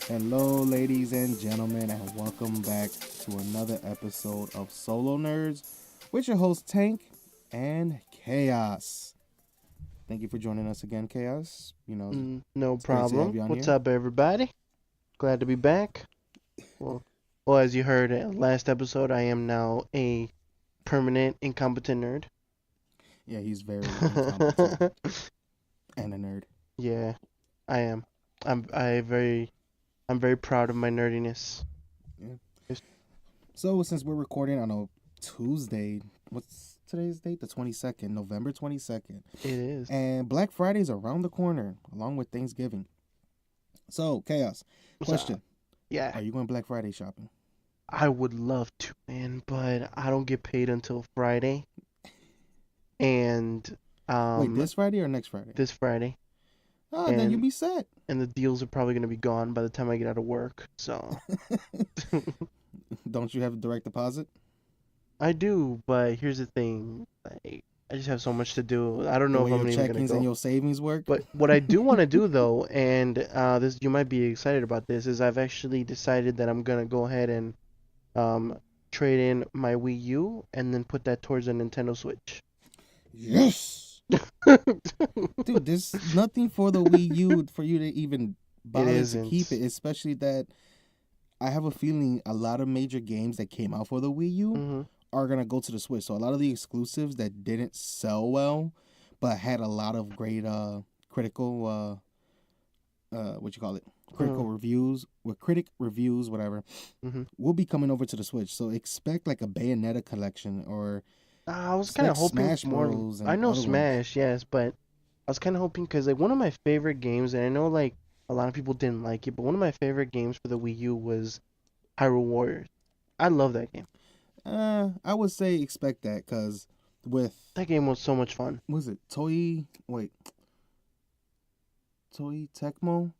Hello, ladies and gentlemen, and welcome back to another episode of Solo Nerds with your host Tank and Chaos. Thank you for joining us again, Chaos. No it's great to have problem. you on What's here. up, everybody? Glad to be back. Well, as you heard last episode, I am now a permanent incompetent nerd. Yeah, he's very incompetent and a nerd. Yeah, I am. I'm very proud of my nerdiness. Yeah. Yes. So since we're recording on a Tuesday, what's today's date? The 22nd, November 22nd. It is. And Black Friday is around the corner, along with Thanksgiving. So, Chaos, question. Yeah, Are you going Black Friday shopping? I would love to, man, but I don't get paid until Friday. And Wait, this Friday or next Friday? this Friday. Oh, then you'll be set. And the deals are probably gonna be gone by the time I get out of work. So Don't you have a direct deposit? I do, but here's the thing. I just have so much to do. I don't The know way if your I'm even gonna check-ins and go. your savings work? But what I do want to do though, and this you might be excited about this, is I've actually decided that I'm gonna go ahead and trade in my Wii U and then put that towards a Nintendo Switch. Yes! Dude, there's nothing for the Wii U for you to even bother to keep it, especially that I have a feeling a lot of major games that came out for the Wii U are going to go to the Switch. So a lot of the exclusives that didn't sell well but had a lot of great critical critical reviews, with critic reviews, whatever, will be coming over to the Switch. So expect like a Bayonetta collection or I was kind of hoping Smash more. Bros. And I know other Smash, yes, but I was kind of hoping because like one of my favorite games, and I know like a lot of people didn't like it, but one of my favorite games for the Wii U was Hyrule Warriors. I love that game. I would say expect that because with That game was so much fun. was it Toei Tecmo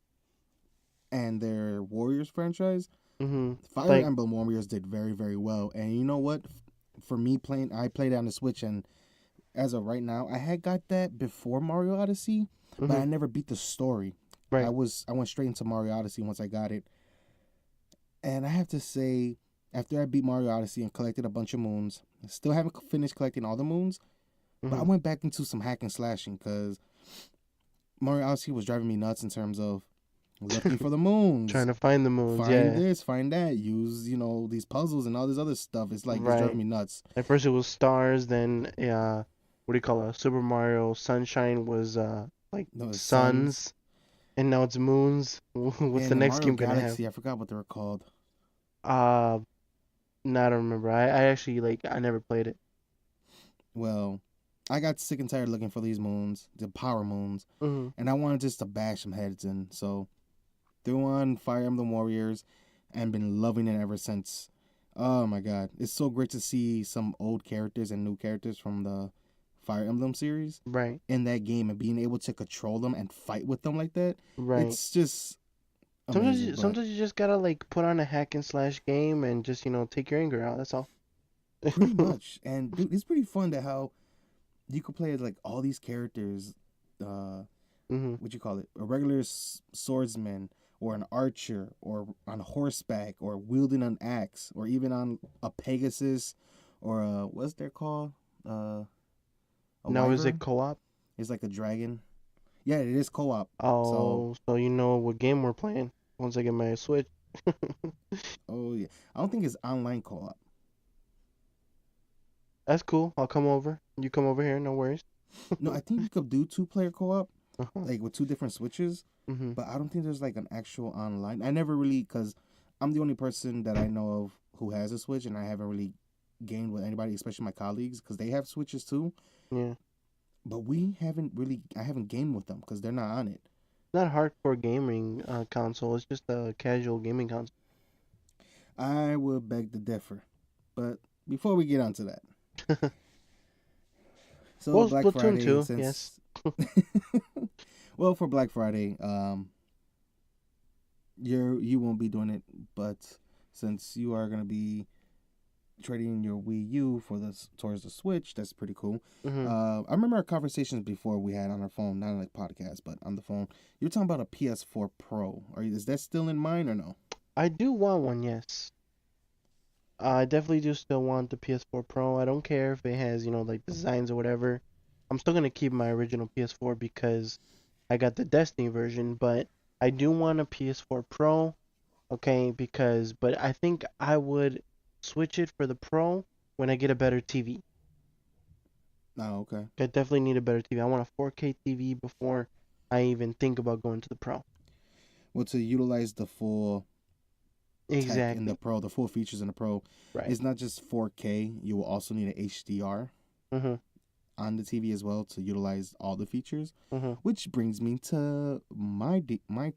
and their Warriors franchise. Fire Like, Emblem Warriors did very, very well, and you know what? For me, I played it on the Switch, and as of right now, I had got that before Mario Odyssey, but I never beat the story. right. I went straight into Mario Odyssey once I got it, and I have to say, after I beat Mario Odyssey and collected a bunch of moons, I still haven't finished collecting all the moons, but I went back into some hack and slashing because Mario Odyssey was driving me nuts in terms of looking for the moons. Trying to find the moons, Find this, find that, use, these puzzles and all this other stuff. It's like, it's driving me nuts. At first it was stars, then, what do you call it? Super Mario Sunshine was, suns, and now it's moons. What's the next Mario game gonna Galaxy, have? I forgot what they were called. No, I don't remember. I actually, I never played it. Well, I got sick and tired looking for these moons, the power moons, and I wanted just to bash some heads in, so threw on Fire Emblem Warriors and been loving it ever since. Oh my god. It's so great to see some old characters and new characters from the Fire Emblem series in that game and being able to control them and fight with them like that. It's just amazing. Sometimes you just gotta like put on a hack and slash game and just take your anger out. That's all. Pretty much. And dude, it's pretty fun to how you could play like all these characters. What you call it? A regular swordsman, or an archer, or on horseback, or wielding an axe, or even on a Pegasus, or what's their call? Now wyvern? is it co-op? It's like a dragon. Yeah, it is co-op. Oh, so you know what game we're playing once I get my Switch. Oh yeah, I don't think it's online co-op. That's cool. I'll come over. You come over here, no worries. No, I think you could do 2-player co-op, like with 2 different Switches. Mm-hmm. But I don't think there's like an actual online. I never really, because I'm the only person that I know of who has a Switch, and I haven't really gamed with anybody, especially my colleagues, because they have Switches too. Yeah. But I haven't gamed with them because they're not on it. Not hardcore gaming console. It's just a casual gaming console. I would beg to differ. But before we get onto that. So well, Black Splatoon Friday, 2, since... yes. Well, for Black Friday, you won't be doing it, but since you are gonna be trading in your Wii U for towards the Switch. That's pretty cool. Mm-hmm. I remember our conversations before we had on our phone, not on like podcast, but on the phone. You were talking about a PS4 Pro. Is that still in mind or no? I do want one, yes. I definitely do still want the PS4 Pro. I don't care if it has, like designs or whatever. I'm still gonna keep my original PS4 because I got the Destiny version, but I do want a PS4 Pro, okay? But I think I would switch it for the Pro when I get a better TV. Oh, okay. I definitely need a better TV. I want a 4K TV before I even think about going to the Pro. Well, to utilize the full tech in the Exactly. Pro, the full features in the Pro, Right. it's not just 4K. You will also need an HDR Mhm. on the TV as well to utilize all the features. Mhm. Which brings me to my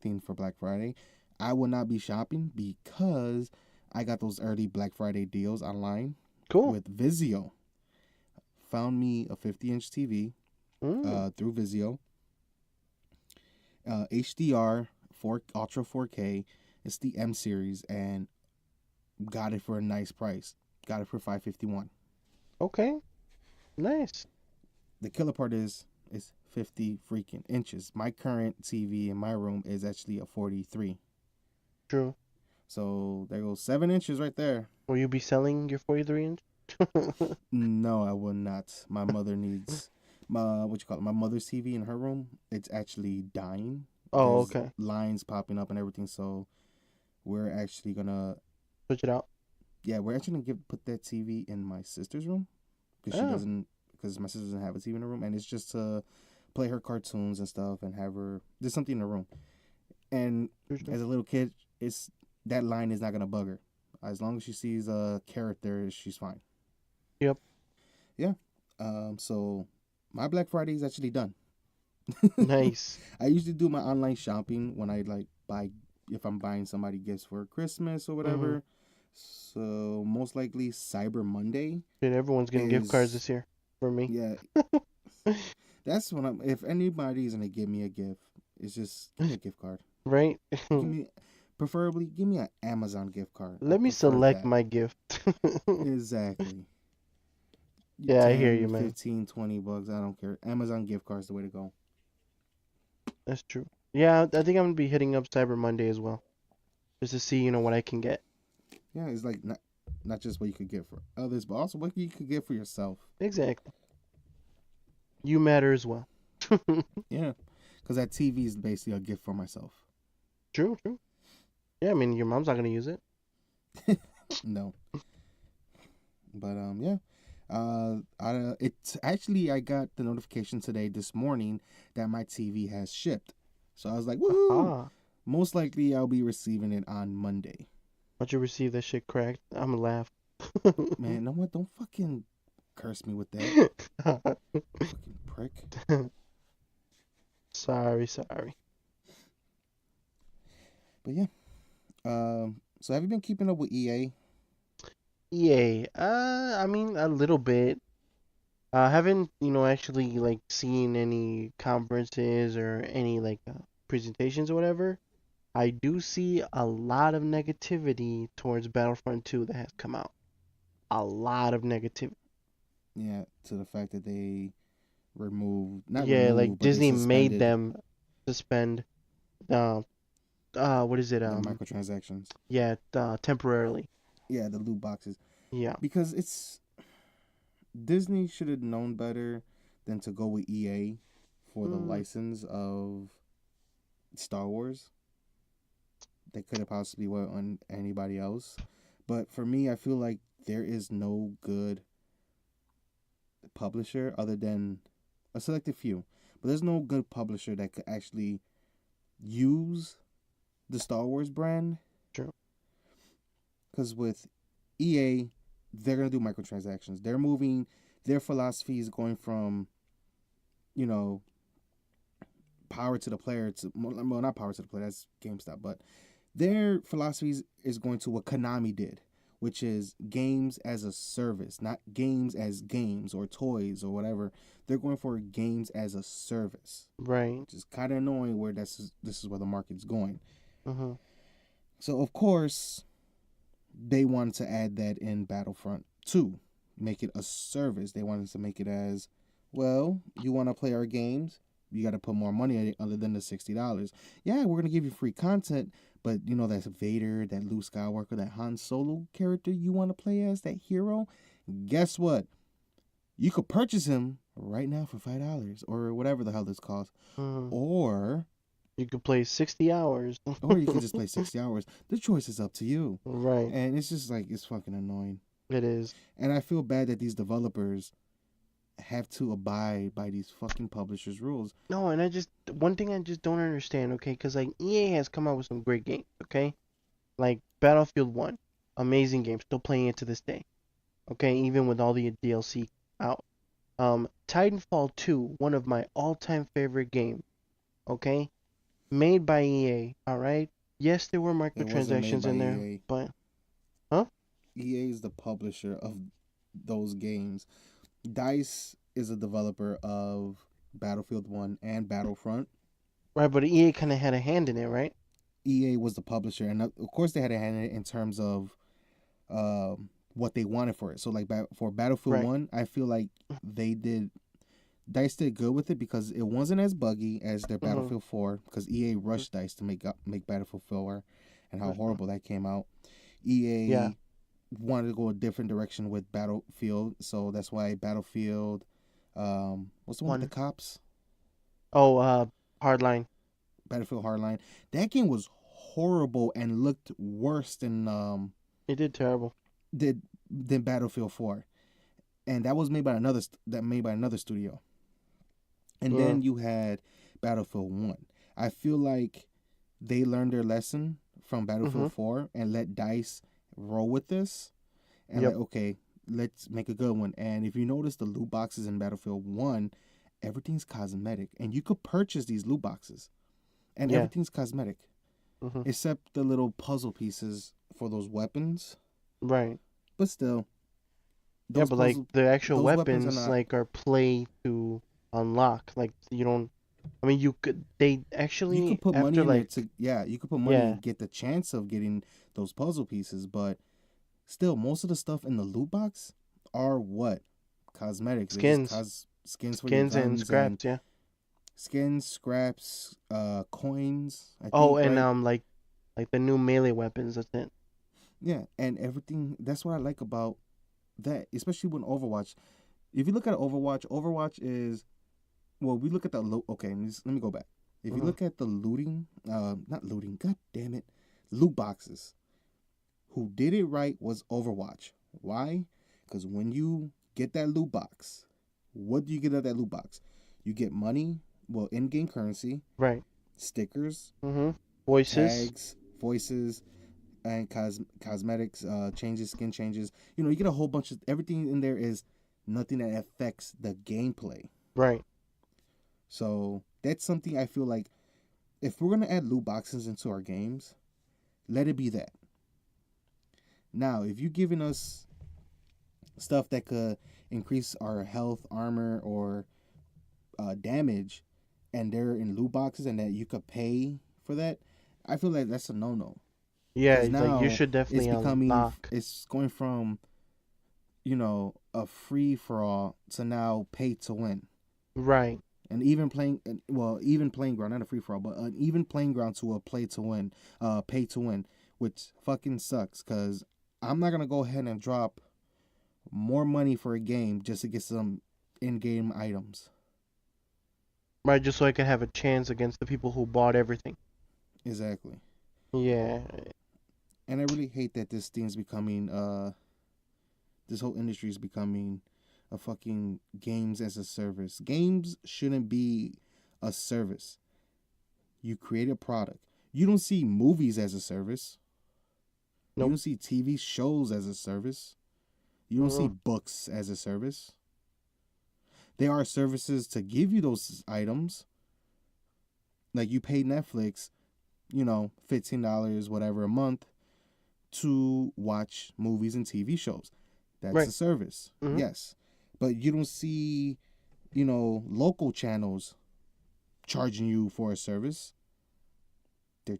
theme for Black Friday. I will not be shopping because I got those early Black Friday deals online Cool. with Vizio. Found me a 50-inch TV Mm. through Vizio. HDR 4 Ultra 4K. It's the M series and got it for a nice price. Got it for $551. Okay. Nice. The killer part is it's 50 freaking inches. My current TV in my room is actually a 43. True. So there goes 7 inches right there. Will you be selling your 43-inch? No, I will not. My mother needs my mother's TV in her room. It's actually dying. Oh, There's okay. lines popping up and everything. So we're actually gonna Switch it out. we're actually gonna put that TV in my sister's room Oh, because my sister doesn't have a TV in her room, and it's just to play her cartoons and stuff and have her there's something in her room. And true. as a little kid, it's that line is not gonna bug her. As long as she sees a character, she's fine. Yep. Yeah. So my Black Friday is actually done. Nice. I usually do my online shopping when I like buy if I'm buying somebody gifts for Christmas or Mhm. whatever. So most likely Cyber Monday Dude, everyone's getting gift cards is this year for me. yeah. That's when I'm. If anybody's gonna give me a gift, it's just give me a gift card. Right? Give me, preferably give me an Amazon gift card. I Let me prefer select that. my gift. Exactly. Yeah, I hear you, 10, man. 15, $20. I don't care. Amazon gift card's the way to go. That's true. Yeah, I think I'm gonna be hitting up Cyber Monday as well, just to see, what I can get. Yeah, it's like not just what you could get for others, but also what you could get for yourself. Exactly. You matter as well. Yeah, because that TV is basically a gift for myself. True, true. Yeah, I mean, your mom's not gonna use it. No, but yeah. It's actually I got the notification today this morning that my TV has shipped. So I was like, woohoo! Aha. Most likely I'll be receiving it on Monday. Once you receive that shit cracked, I'm gonna laugh. Man, no what? Don't fucking curse me with that. Fucking prick. Sorry, sorry. But yeah. So have you been keeping up with EA? EA. I mean, a little bit. I haven't, actually like seen any conferences or any like presentations or whatever. I do see a lot of negativity towards Battlefront 2 that has come out. A lot of negativity. Yeah, to the fact that they not Yeah, like removed, but they Disney made suspended them suspend uh what is it? the microtransactions. Yeah, temporarily. Yeah, the loot boxes. Yeah. Because Disney should have known better than to go with EA for the Mm, license of Star Wars. They could have possibly went on anybody else. But for me, I feel like there is no good publisher other than a selected few. But there's no good publisher that could actually use the Star Wars brand. true. Because with EA, they're going to do microtransactions. They're moving, their philosophy is going from, you know, power to the player to, well, not power to the player, that's GameStop, but their philosophy is going to what Konami did, which is games as a service, not games as games or toys or whatever. They're going for games as a service, Right. which is kind of annoying where this is where the market's going. Mhm. So, of course, they wanted to add that in Battlefront Two, make it a service. They wanted to make it as, well, you want to play our games, you got to put more money in it other than the $60. Yeah, we're gonna give you free content, but you know that's Vader, that Luke Skywalker, that Han Solo character you want to play as, that hero. Guess what? You could purchase him right now for $5 or whatever the hell this costs, Mm. or You could play 60 hours. you could just play 60 hours. The choice is up to you, Right. and it's just like it's fucking annoying. It is. And I feel bad that these developers have to abide by these fucking publishers' rules. No, and one thing I just don't understand, okay? Because, like, EA has come out with some great games, okay? Like, Battlefield 1, amazing game, still playing it to this day, okay? Even with all the DLC out. Titanfall 2, one of my all-time favorite games, okay? Made by EA, alright? Yes, there were It wasn't made microtransactions by in there, EA. but, huh? EA is the publisher of those games. DICE is a developer of Battlefield 1 and Battlefront. Right, but EA kind of had a hand in it, right? EA was the publisher, and of course they had a hand in it in terms of what they wanted for it. So, like for Battlefield Right. 1, I feel like DICE did good with it because it wasn't as buggy as their Mm-hmm. Battlefield 4, because EA rushed DICE to make Battlefield 4, and how horrible that came out. Yeah. EA wanted to go a different direction with Battlefield, so that's why Battlefield, what's the one with the cops? Oh, Hardline. Battlefield Hardline. That game was horrible and looked worse It did terrible. than Battlefield 4, and that was made by another studio. And Yeah. then you had Battlefield 1. I feel like they learned their lesson from Battlefield 4 and let DICE roll with this. And Yep. like, okay, let's make a good one. And if you notice the loot boxes in Battlefield 1, everything's cosmetic. And you could purchase these loot boxes. And Yeah. everything's cosmetic. Mm-hmm. Except the little puzzle pieces for those weapons. Right. But still. Yeah, but like the actual those weapons are weapons not- like are play to unlock. Like you don't. I mean, you could. They actually You could put money after in like there you could put money Yeah. and get the chance of getting those puzzle pieces, but still, most of the stuff in the loot box are what? Cosmetics. They're just skins, skins for your skins and guns scraps. Yeah. skins, scraps, coins, I Oh, think, and right? like the new melee weapons. That's it. Yeah, and everything. That's what I like about that, especially when Overwatch. If you look at Overwatch is, well, we look at okay, let me go back. If you Mhm. look at the looting, not looting, god damn it, loot boxes. Who did it right was Overwatch. Why? Because when you get that loot box, what do you get out of that loot box? You get money, well, in-game currency, Right. stickers, Mhm. Voices. tags, voices, and cosmetics, changes, skin changes. You know, you get a whole bunch of everything in there is nothing that affects the gameplay. Right. So that's something I feel like if we're gonna add loot boxes into our games, let it be that. Now, if you're giving us stuff that could increase our health, armor, or damage, and they're in loot boxes, and that you could pay for that, I feel like that's a no-no. Yeah. Because Like you now should definitely unlock. it's going from a free for all to now pay to win. Right. And even playing ground, not a free for all, but an even playing ground to a pay to win, which fucking sucks. Because I'm not gonna go ahead and drop more money for a game just to get some in-game items. Right. Just so I can have a chance against the people who bought everything. Exactly. Yeah. And I really hate that this thing's becoming this whole industry is becoming a fucking games as a service. Games shouldn't be a service. You create a product. You don't see movies as a service. Nope. You don't see TV shows as a service. You don't see Mm. books as a service. There are services to give you those items. Like you pay Netflix, $15, whatever, a month to watch movies and TV shows. That's Right. a service. Mhm. Yes. But you don't see, local channels charging you for a service. They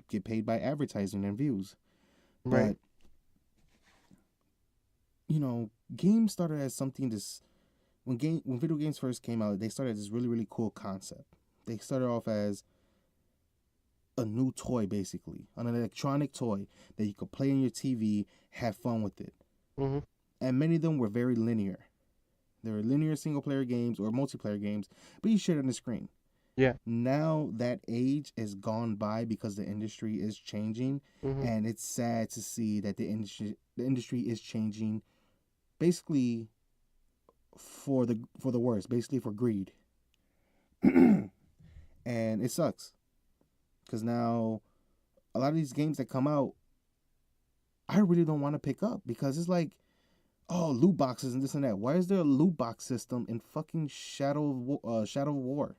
get paid by advertising and views. Right. But, games started as something when video games first came out, they started as this really, really cool concept. They started off as a new toy, basically, an electronic toy that you could play on your TV, have fun with it. Mm-hmm. And many of them were very linear. They were linear single-player games or multiplayer games, but you shared on the screen. Yeah. Now that age is gone by because the industry is changing, and it's sad to see that the industry is changing, basically for the worse, basically for greed, and it sucks because now a lot of these games that come out, I really don't want to pick up because it's like, oh, loot boxes and this and that. Why is there a loot box system in fucking Shadow of War?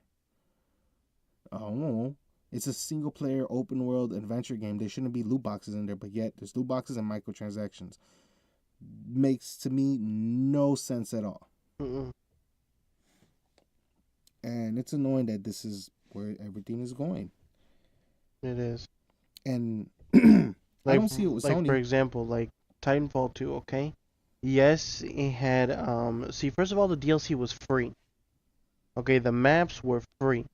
I don't know. It's a single player open world adventure game. There shouldn't be loot boxes in there, but yet there's loot boxes and microtransactions. Makes to me no sense at all. Mm-mm. And it's annoying that this is where everything is going. It is. And I Like, don't see it with like Sony. for example, like Titanfall 2, okay? Yes, it had see, first of all, the DLC was free. Okay, the maps were free.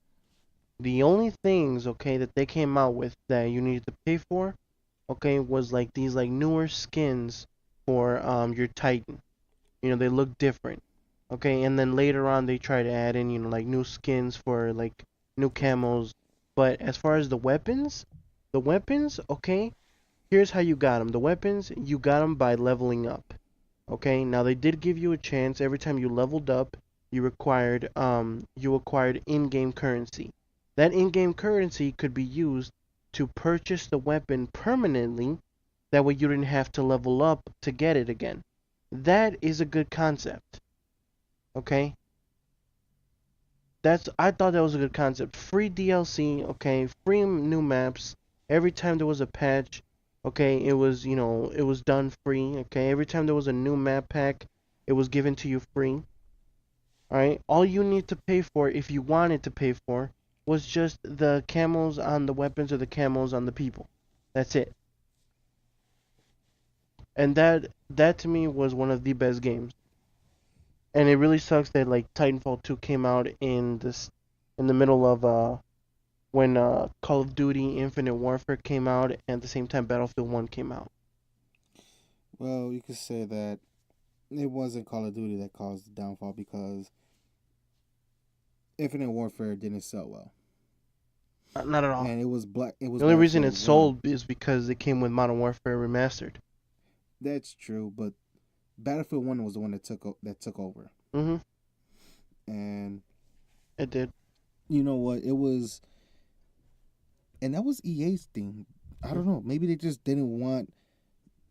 The only things, okay, that they came out with that you needed to pay for, okay, was like these like newer skins for your Titan. They look different. Okay, and then later on they try to add in, like new skins for like new camos. But as far as the weapons, okay, here's how you got them. The weapons, you got them by leveling up. Okay, now they did give you a chance every time you leveled up, you acquired in-game currency. That in-game currency could be used to purchase the weapon permanently. That way you didn't have to level up to get it again. That is a good concept. Okay? I thought that was a good concept. Free DLC, okay, free new maps. Every time there was a patch, okay, it was done free, okay? Every time there was a new map pack, it was given to you free. Alright? All you need to pay for, if you wanted to pay for, was just the camos on the weapons or the camos on the people. That's it. And that to me was one of the best games. And it really sucks that like Titanfall 2 came out in the middle of when Call of Duty Infinite Warfare came out, and at the same time Battlefield 1 came out. Well, you could say that it wasn't Call of Duty that caused the downfall because Infinite Warfare didn't sell well. Not at all. And it was black. It was The only reason it Battlefield 1. sold is because it came with Modern Warfare Remastered. That's true, but Battlefield 1 was the one that took over. Mm-hmm. And It did. you know what? It was, and that was EA's thing. I don't know. Maybe they just didn't want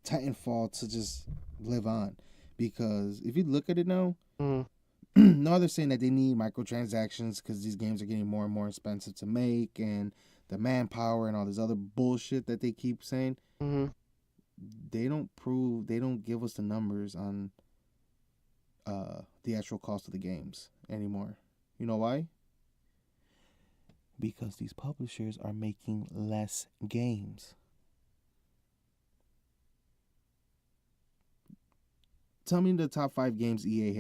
Titanfall to just live on, because if you look at it now, Mm-hmm. now they're saying that they need microtransactions because these games are getting more and more expensive to make, and the manpower and all this other bullshit that they keep saying. Mm-hmm. They don't give us the numbers on the actual cost of the games anymore. You know why? Because these publishers are making less games. Tell me the top 5 games EA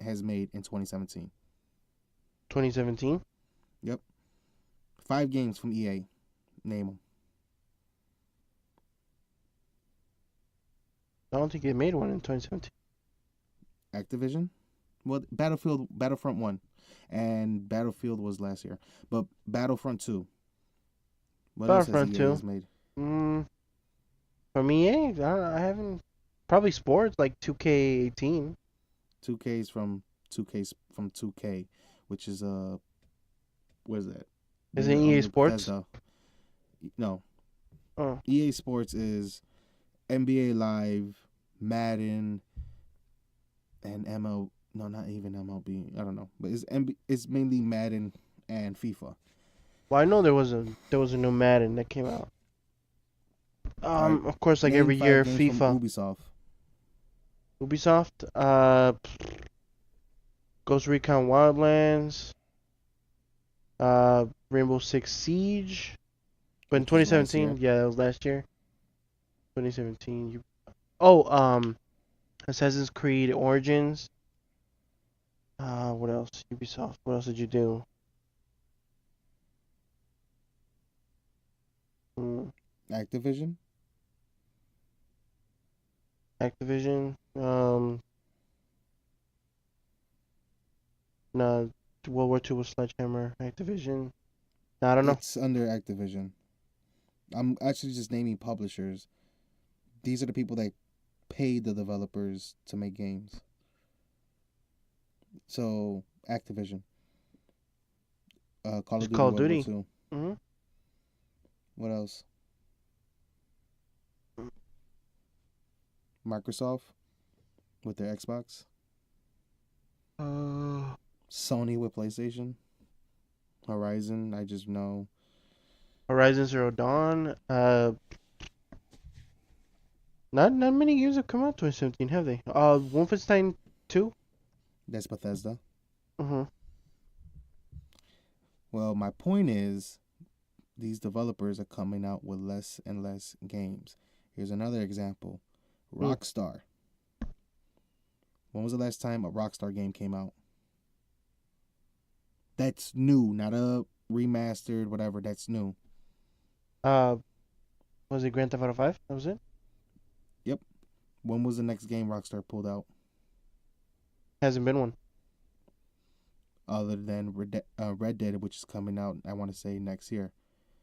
has made in 2017. 2017? Yep. 5 games from EA. Name them. I don't think it made one in 2017. Activision? Well, Battlefront 1. And Battlefield was last year. But Battlefront 2. What else has Battlefront EA 2. has made? From EA, I haven't. Probably sports like 2K18. 2K's from 2K, which is what is that? Is it EA Sports? Bethesda. No. Oh. EA Sports is NBA Live, Madden, and ML. No, not even MLB. I don't know, but it's mainly Madden and FIFA. Well, I know there was a new Madden that came out. Right. Of course, like Name every 5 year, games FIFA. from Ubisoft. Ghost Recon Wildlands, Rainbow Six Siege. But in Which was last 2017, year. yeah, that was last year. 2017. Assassin's Creed Origins. What else? Ubisoft. What else did you do? Mm, Activision. Activision. No, World War II was Sledgehammer. Activision. I don't know. It's under Activision. I'm actually just naming publishers. These are the people that pay the developers to make games. So Activision, Call of Just Duty Call of World War Duty. II. Mm-hmm. What else? Microsoft with their Xbox. Sony with PlayStation. Horizon, I just know. Horizon Zero Dawn. Not many games have come out 2017, have they? Wolfenstein 2. That's Bethesda. Mm-hmm. Well, my point is, these developers are coming out with less and less games. Here's another example. Rockstar. When was the last time a Rockstar game came out? That's new, not a remastered, whatever. That's new. Was it Grand Theft Auto 5? That was it? Yep. When was the next game Rockstar pulled out? Hasn't been one. Other than Red Dead, which is coming out, I want to say next year.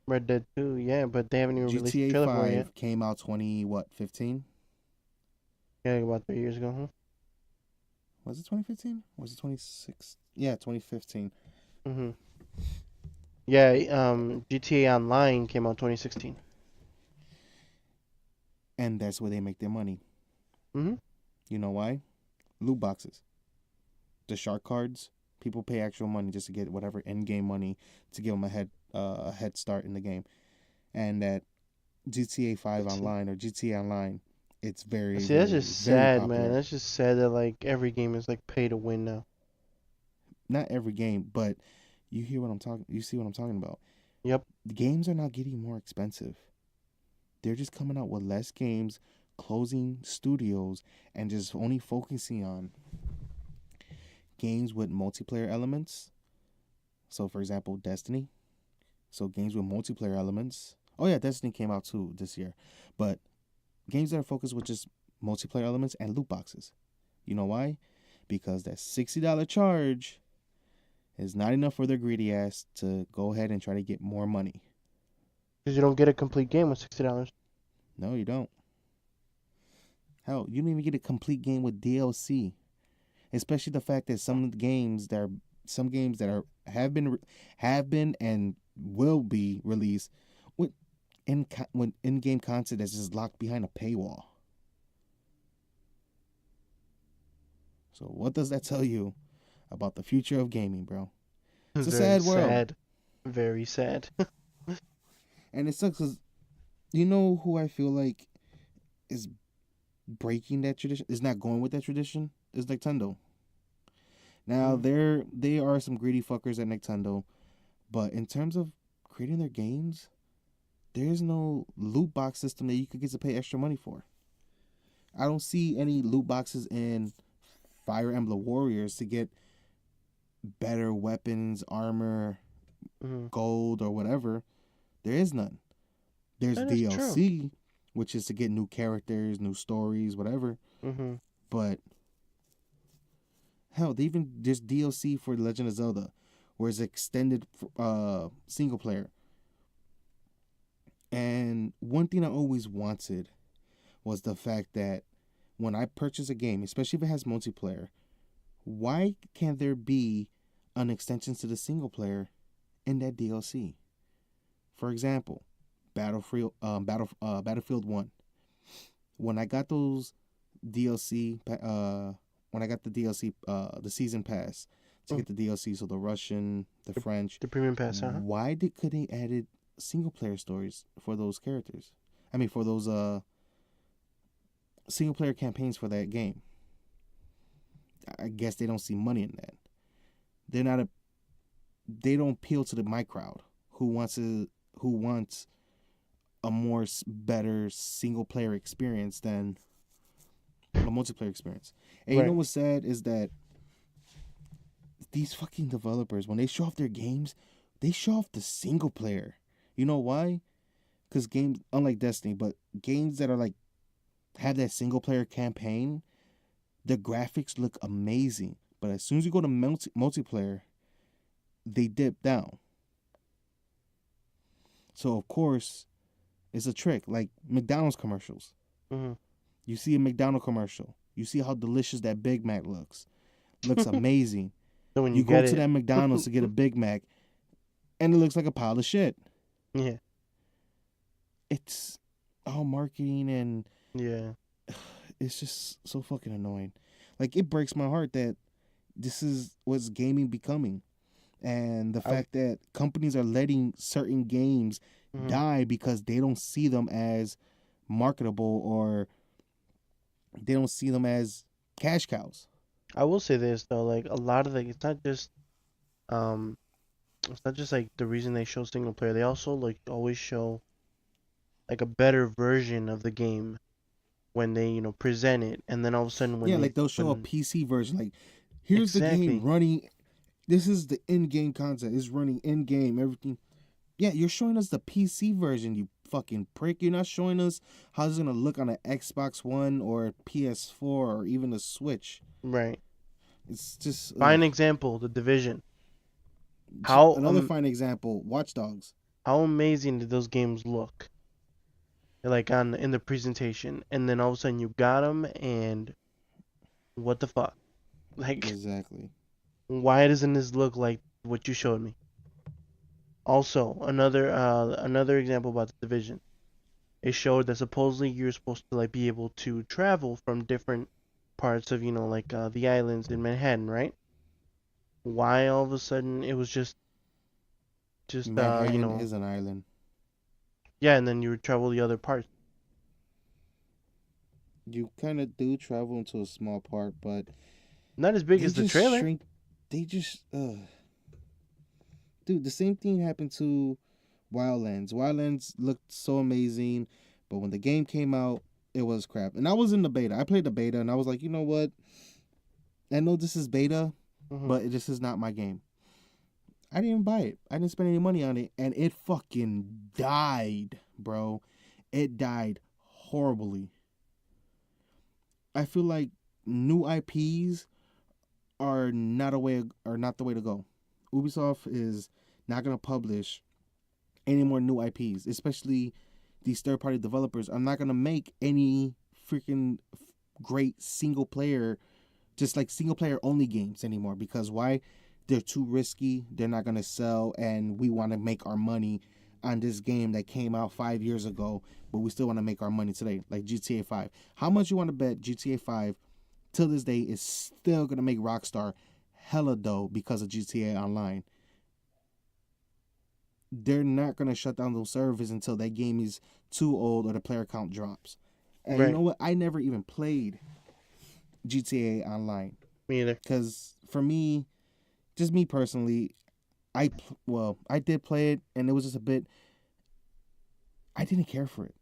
Red Dead 2, yeah, but they haven't even released the GTA trailer for it 5 yet. came out 15? Yeah, about 3 years ago, huh? Was it 2015? Was it 26? Yeah, 2015. Mm-hmm. Yeah, GTA Online came out 2016. And that's where they make their money. Mm-hmm. You know why? Loot boxes. The shark cards. People pay actual money just to get whatever in-game money to give them a head start in the game. And that GTA 5 Online or GTA Online, it's very, See, that's very, just very sad, popular. man. That's just sad that like every game is like pay to win now. Not every game, but you see what I'm talking about. Yep. The games are not getting more expensive. They're just coming out with less games, closing studios, and just only focusing on games with multiplayer elements. So, for example, Destiny. So, games with multiplayer elements. Oh, yeah, Destiny came out too this year. But games that are focused with just multiplayer elements and loot boxes. You know why? Because that $60 charge is not enough for their greedy ass to go ahead and try to get more money. Because you don't get a complete game with $60. No, you don't. Hell, you don't even get a complete game with DLC. Especially the fact that some games that have been and will be released with in-game content that's just locked behind a paywall. So what does that tell you about the future of gaming, bro? It's a Very sad world. sad. Very sad. And it sucks because you know who I feel like is breaking that tradition, is not going with that tradition, is Nintendo. Now they are some greedy fuckers at Nintendo, but in terms of creating their games, there's no loot box system that you could get to pay extra money for. I don't see any loot boxes in Fire Emblem Warriors to get better weapons, armor, gold, or whatever. There is none. There's That is DLC, true. which is to get new characters, new stories, whatever. But hell, there's DLC for Legend of Zelda, where it's extended single player. And one thing I always wanted was the fact that when I purchase a game, especially if it has multiplayer, why can't there be an extension to the single player in that DLC? For example, Battlefield 1. When I got those DLC, when I got the DLC, the season pass to get the DLC, so the Russian, the French, the premium pass, huh? Why couldn't they added single player stories for those characters? I mean, for those single player campaigns for that game. I guess they don't see money in that. They don't appeal to my crowd who wants a more better single player experience than the multiplayer experience. And you know Right. what's sad is that these fucking developers, when they show off their games, they show off the single player. You know why? Because games, unlike Destiny, but games that are like have that single player campaign, the graphics look amazing. But as soon as you go to multiplayer, they dip down. So of course, it's a trick. Like McDonald's commercials. Mm-hmm. You see a McDonald's commercial. You see how delicious that Big Mac looks. Looks amazing. So when you You go get to it, that McDonald's to get a Big Mac, and it looks like a pile of shit. yeah, It's all marketing, and yeah, it's just so fucking annoying. Like, it breaks my heart that this is what's gaming becoming. And the I, fact that companies are letting certain games mhm. die because they don't see them as marketable, or they don't see them as cash cows. I will say this though, like a lot of um, it's not just like the reason they show single player. They also like always show like a better version of the game when they present it, and then all of a sudden Yeah, like they'll show a when PC version. Like, here's the game exactly running. This is the in-game content. It's running in-game. Everything. Yeah, you're showing us the PC version, you fucking prick. You're not showing us how it's gonna look on an Xbox One or PS4 or even a Switch. right. It's just Fine example, The Division. another fine example. Watch Dogs. How amazing did those games look? Like on in the presentation, and then all of a sudden you got them, and what the fuck? Like, Exactly. why doesn't this look like what you showed me? Also, another example about The Division. It showed that supposedly you're supposed to like be able to travel from different parts of like the islands in Manhattan, right? Why all of a sudden it was just Manhattan is an island. yeah, and then you would travel the other parts. You kind of do travel into a small part, but Not as big they as the just trailer. shrink. They just, dude. The same thing happened to Wildlands. Wildlands looked so amazing, but when the game came out, it was crap. And I was in the beta. I played the beta, and I was like, you know what? I know this is beta, Hmm. but this is not my game. I didn't buy it. I didn't spend any money on it, and it fucking died, bro. It died horribly. I feel like new IPs are not the way to go. Ubisoft is not gonna publish any more new IPs, especially these third party developers. I'm not gonna make any freaking great single player, just like single player only games anymore, because why? They're too risky. They're not gonna sell, and we want to make our money on this game that came out 5 years ago, but we still want to make our money today, like GTA 5. How much you want to bet GTA 5 till this day is still gonna make Rockstar hella dough because of GTA Online? They're not gonna shut down those servers until that game is too old or the player count drops. And you Right. know what? I never even played GTA Online Me either. because for me, just me personally, I did play it, and it was just a bit. I didn't care for it,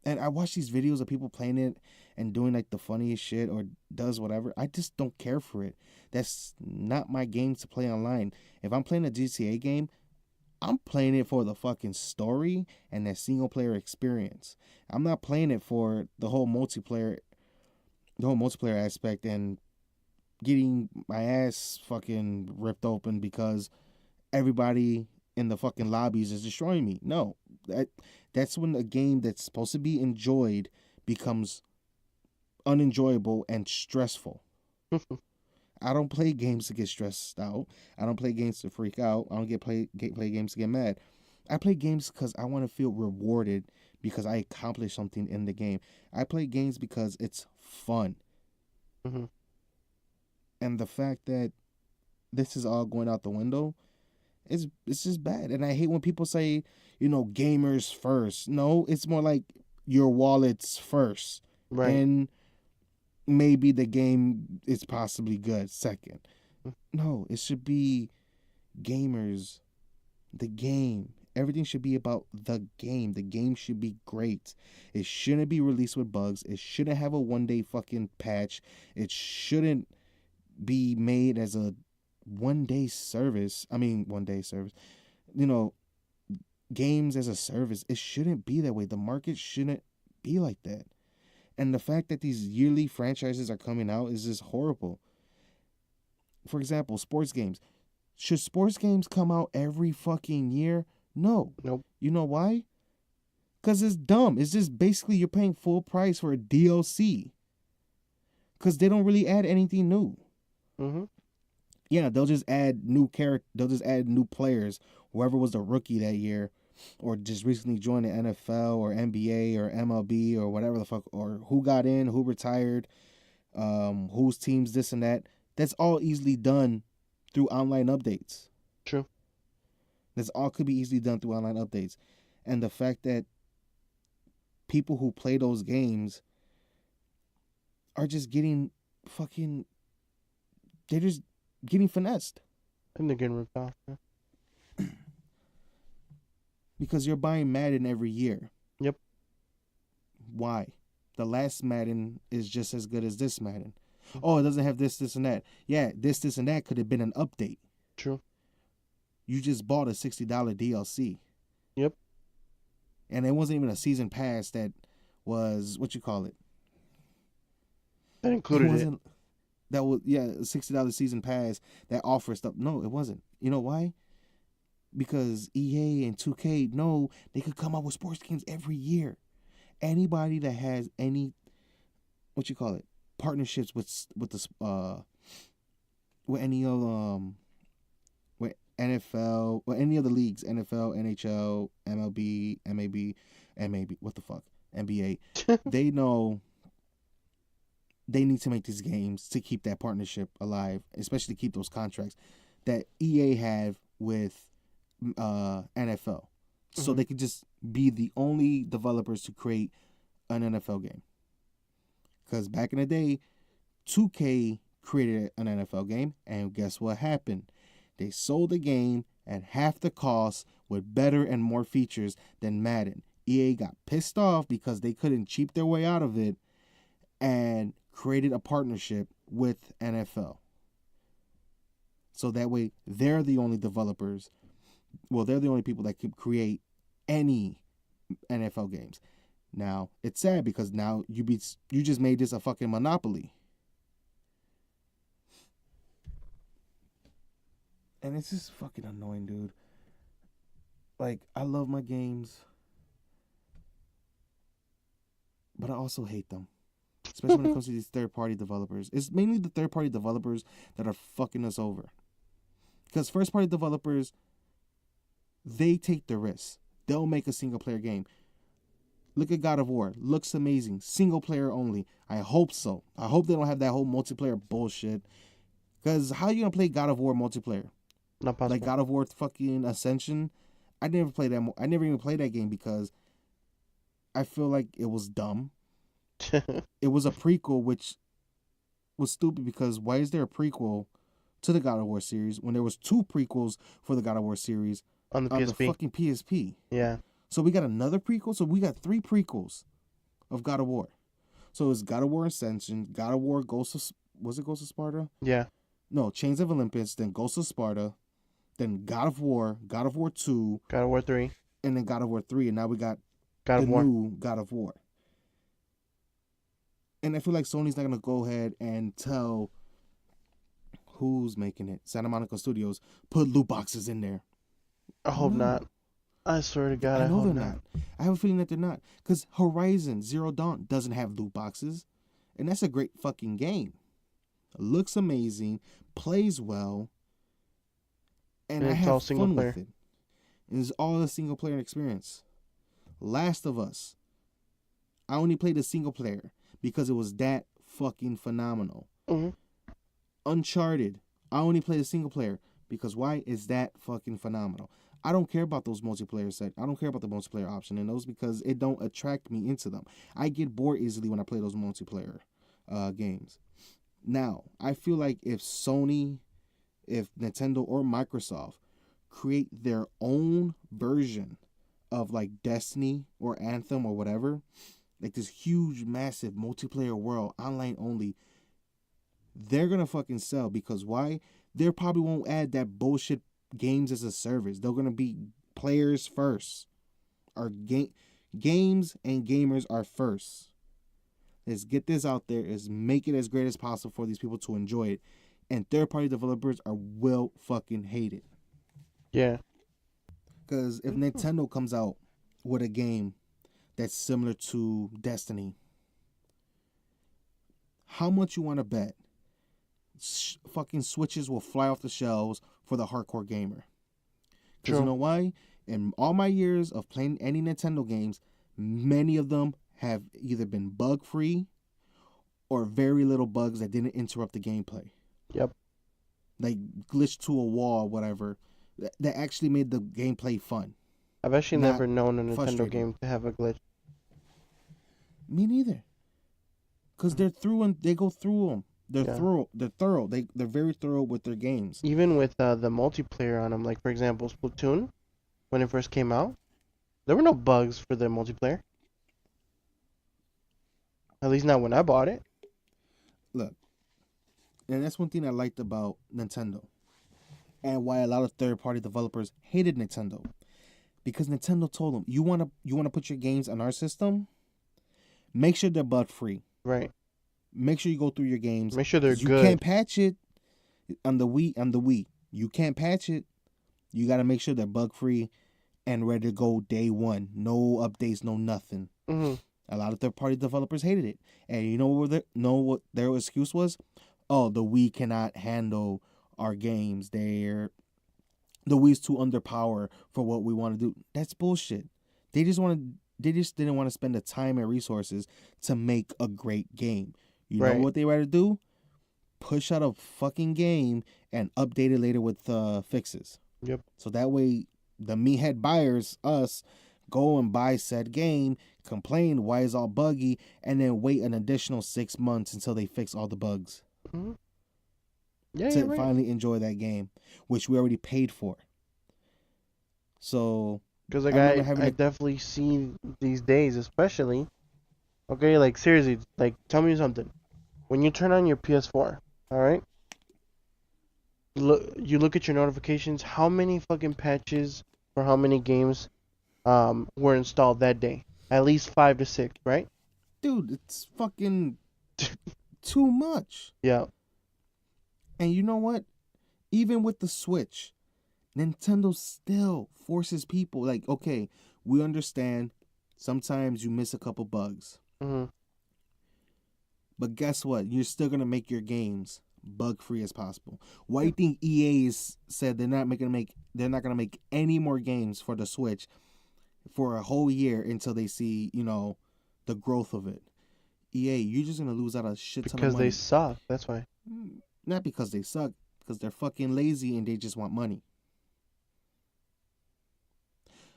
and I watch these videos of people playing it and doing like the funniest shit or does whatever. I just don't care for it. That's not my game to play online. If I'm playing a GTA game, I'm playing it for the fucking story and that single player experience. I'm not playing it for the whole multiplayer aspect and getting my ass fucking ripped open because everybody in the fucking lobbies is destroying me. No, that's when a game that's supposed to be enjoyed becomes unenjoyable and stressful. I don't play games to get stressed out. I don't play games to freak out. I don't play games to get mad. I play games because I want to feel rewarded because I accomplished something in the game. I play games because it's fun. Hmm. And the fact that this is all going out the window, it's just bad. And I hate when people say, gamers first. No, it's more like your wallets first. Right. Then maybe the game is possibly good second. No, it should be gamers, the game, Everything should be about the game. The game should be great. It shouldn't be released with bugs. It shouldn't have a 1-day fucking patch. It shouldn't be made as a 1-day service. I mean, 1-day service. You know, games as a service. It shouldn't be that way. The market shouldn't be like that. And the fact that these yearly franchises are coming out is just horrible. For example, sports games. Should sports games come out every fucking year? No. Nope. You know why? Because it's dumb. It's just basically you're paying full price for a DLC. Because they don't really add anything new. Mm-hmm. Yeah, they'll just add new They'll just add new players. Whoever was the rookie that year, or just recently joined the NFL or NBA or MLB or whatever the fuck, or who got in, who retired, whose teams this and that. That's all easily done through online updates. True. This all could be easily done through online updates. And the fact that people who play those games are just getting fucking... They're just getting finessed. And they're getting ripped off. Yeah. Because you're buying Madden every year. Yep. Why? The last Madden is just as good as this Madden. Oh, it doesn't have this, and that. Yeah, this, and that could have been an update. True. You just bought a $60 DLC. Yep. And it wasn't even a season pass that was, what you call it? That included it. That was, yeah, a $60 season pass that offers stuff. No, it wasn't. You know why? Because EA and 2K know they could come out with sports games every year. Anybody that has any, what you call it, partnerships with any of with NFL or any of the leagues, NFL, NHL, MLB, MAB, what the fuck, NBA, they know they need to make these games to keep that partnership alive, especially keep those contracts that EA have with NFL. So they could just be the only developers to create an NFL game. Because back in the day, 2K created an NFL game, and guess what happened? They sold the game at half the cost with better and more features than Madden. EA got pissed off because they couldn't cheap their way out of it and created a partnership with NFL. So that way, they're the only developers. Well, they're the only people that could create any NFL games. Now, it's sad because now you just made this a fucking monopoly. And it's just fucking annoying, dude. Like, I love my games, but I also hate them. Especially when it comes to these third-party developers. It's mainly the third-party developers that are fucking us over. Because first-party developers, they take the risk. They'll make a single-player game. Look at God of War. Looks amazing. Single player only. I hope so. I hope they don't have that whole multiplayer bullshit. Because how are you going to play God of War multiplayer? Not possible. Like God of War fucking Ascension. I never even played that game because I feel like it was dumb. It was a prequel, which was stupid because why is there a prequel to the God of War series when there was 2 prequels for the God of War series on the PSP? The fucking PSP. Yeah. So we got another prequel. So we got 3 prequels of God of War. So it's God of War Ascension, God of War Ghost of Sparta? Yeah. No, Chains of Olympus, then Ghost of Sparta, then God of War 2, God of War 3, and then God of War 3, and now we got God of War. New God of War. And I feel like Sony's not gonna go ahead and tell who's making it. Santa Monica Studios put loot boxes in there. I hope not. I swear to God, I know hope they're not. I have a feeling that they're not. Because Horizon Zero Dawn doesn't have loot boxes. And that's a great fucking game. It looks amazing. Plays well. And I have fun with it. And it's all a single player experience. Last of Us. I only played a single player because it was that fucking phenomenal. Mm-hmm. Uncharted. I only played a single player because why is that fucking phenomenal? I don't care about those multiplayer set. I don't care about the multiplayer option in those because it don't attract me into them. I get bored easily when I play those multiplayer games. Now, I feel like if Sony, if Nintendo or Microsoft create their own version of like Destiny or Anthem or whatever, like this huge, massive multiplayer world, online only, they're gonna fucking sell. Because why? They probably won't add that bullshit games as a service. They're gonna be players first. Our games and gamers are first. Let's get this out there. Let's make it as great as possible for these people to enjoy it. And third party developers will fucking hate it. Yeah. Because if Nintendo comes out with a game that's similar to Destiny, how much you want to bet fucking Switches will fly off the shelves for the hardcore gamer? Because you know why? In all my years of playing any Nintendo games, many of them have either been bug free or very little bugs that didn't interrupt the gameplay. Yep. Like glitched to a wall or whatever. That actually made the gameplay fun. I've actually never known a Nintendo game to have a glitch. Me neither. Because they're through and they go through them. They're thorough. They're very thorough with their games. Even with the multiplayer on them, like for example Splatoon, when it first came out, there were no bugs for the multiplayer. At least not when I bought it. Look, and that's one thing I liked about Nintendo, and why a lot of third-party developers hated Nintendo, because Nintendo told them, you wanna put your games on our system, make sure they're bug-free. Right. Make sure you go through your games. Make sure they're good. You can't patch it on the Wii. You can't patch it. You got to make sure they're bug-free and ready to go day one. No updates, no nothing. Mm-hmm. A lot of third-party developers hated it. And you know what their excuse was? Oh, the Wii cannot handle our games. The Wii's too underpowered for what we want to do. That's bullshit. They just didn't want to spend the time and resources to make a great game. You know what they rather do? Push out a fucking game and update it later with fixes. Yep. So that way, the meathead buyers, us, go and buy said game, complain why it's all buggy, and then wait an additional 6 months until they fix all the bugs. Mm-hmm. Yeah, to finally enjoy that game, which we already paid for. So, because like I definitely see these days, especially. Okay, like seriously, like tell me something. When you turn on your PS4, all right, you look at your notifications. How many fucking patches for how many games were installed that day? At least 5 to 6, right? Dude, it's fucking too much. Yeah. And you know what? Even with the Switch, Nintendo still forces people. Like, okay, we understand. Sometimes you miss a couple bugs. Mm-hmm. But guess what? You're still gonna make your games bug free as possible. Why do you think EA said they're not gonna make any more games for the Switch for a whole year until they see, the growth of it? EA, you're just gonna lose out a shit ton of money. Because they suck. That's why. Not because they suck, because they're fucking lazy and they just want money.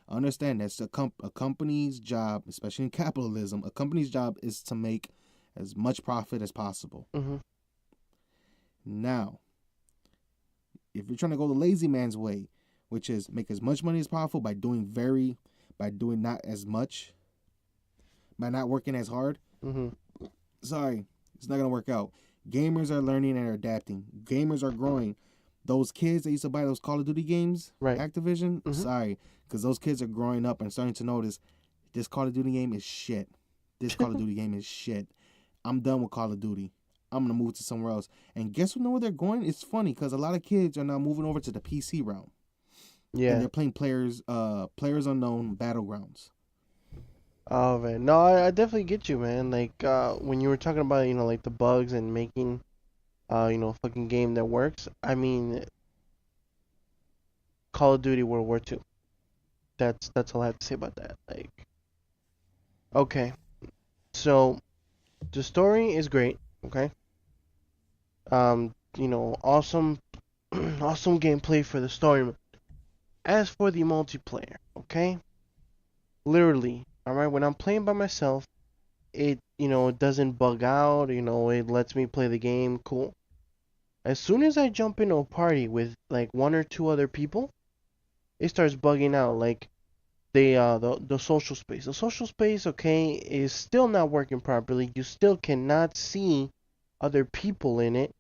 Understand that's a company's job, especially in capitalism. A company's job is to make as much profit as possible. Mm-hmm. Now, if you're trying to go the lazy man's way, which is make as much money as possible by doing not as much, by not working as hard, sorry, it's not gonna work out. Gamers are learning and are adapting. Gamers are growing. Those kids that used to buy those Call of Duty games, Activision, sorry, because those kids are growing up and starting to notice this Call of Duty game is shit. This Call of Duty game is shit. I'm done with Call of Duty. I'm going to move to somewhere else. And guess where they're going? It's funny because a lot of kids are now moving over to the PC realm. Yeah. And they're playing Players Unknown Battlegrounds. Oh, man. No, I definitely get you, man. Like, when you were talking about, like the bugs and making, a fucking game that works. I mean, Call of Duty World War II. That's all I have to say about that. Like, okay. So, the story is great, okay? Awesome, awesome gameplay for the story. As for the multiplayer, okay? Literally, alright, when I'm playing by myself, it doesn't bug out, it lets me play the game, cool. As soon as I jump into a party with, like, 1 or 2 other people, it starts bugging out. Like the social space. The social space, okay, is still not working properly. You still cannot see other people in it.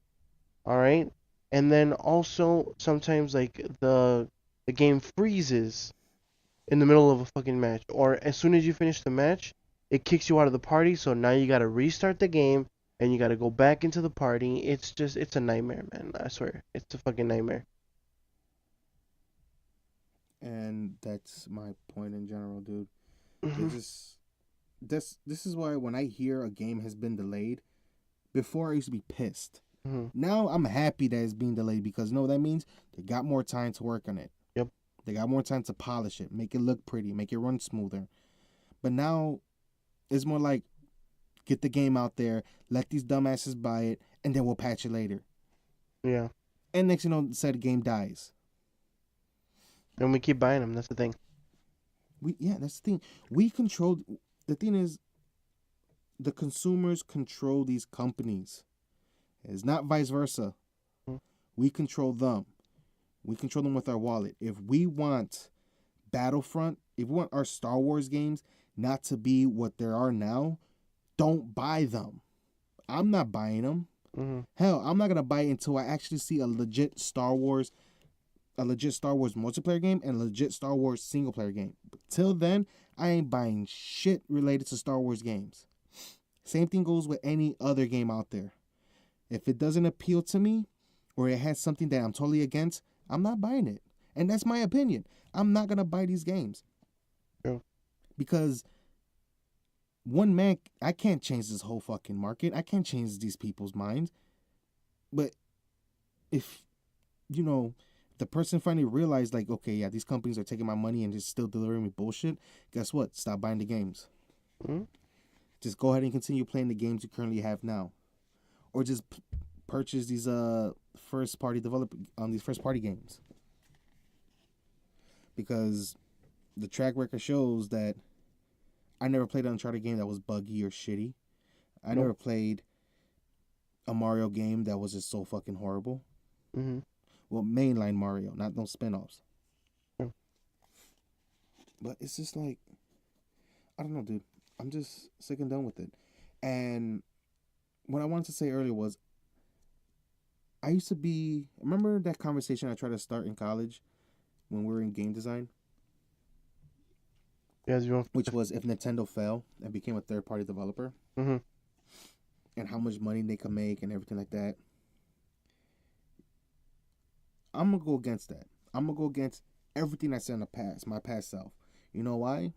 All right, and then also sometimes like the game freezes in the middle of a fucking match, or as soon as you finish the match, it kicks you out of the party. So now you gotta restart the game and you gotta go back into the party. It's a nightmare, man. I swear, it's a fucking nightmare. And that's my point in general, dude. They Mhm. just this is why when I hear a game has been delayed, before I used to be pissed. Mhm. Now I'm happy that it's being delayed because no, that means they got more time to work on it. Yep. They got more time to polish it, make it look pretty, make it run smoother. But now it's more like get the game out there, let these dumbasses buy it, and then we'll patch it later. Yeah. And next you know, said game dies. And we keep buying them. That's the thing. That's the thing. We control. The thing is, the consumers control these companies. It's not vice versa. Mhm. We control them. We control them with our wallet. If we want Battlefront, if we want our Star Wars games not to be what there are now, don't buy them. I'm not buying them. Mhm. Hell, I'm not gonna buy it until I actually see a legit Star Wars multiplayer game and a legit Star Wars single player game. But till then, I ain't buying shit related to Star Wars games. Same thing goes with any other game out there. If it doesn't appeal to me or it has something that I'm totally against, I'm not buying it. And that's my opinion. I'm not gonna buy these games. True. Because one man, I can't change this whole fucking market. I can't change these people's minds. But if, you know, the person finally realized, like, okay, yeah, these companies are taking my money and just still delivering me bullshit, guess what? Stop buying the games. Mhm. Just go ahead and continue playing the games you currently have now. Or just purchase these first party develop on these first party games. Because the track record shows that I never played an Uncharted game that was buggy or shitty. I Nope. never played a Mario game that was just so fucking horrible. Mhm. Well, mainline Mario, not no spin-offs. True. But it's just like, I don't know, dude. I'm just sick and done with it. And what I wanted to say earlier was, I used to be. Remember that conversation I tried to start in college when we were in game design, Yes, you want. which was if Nintendo fell and became a third-party developer, Mhm. and how much money they could make and everything like that. I'm gonna go against that. I'm gonna go against everything I said in the past, my past self. You know why?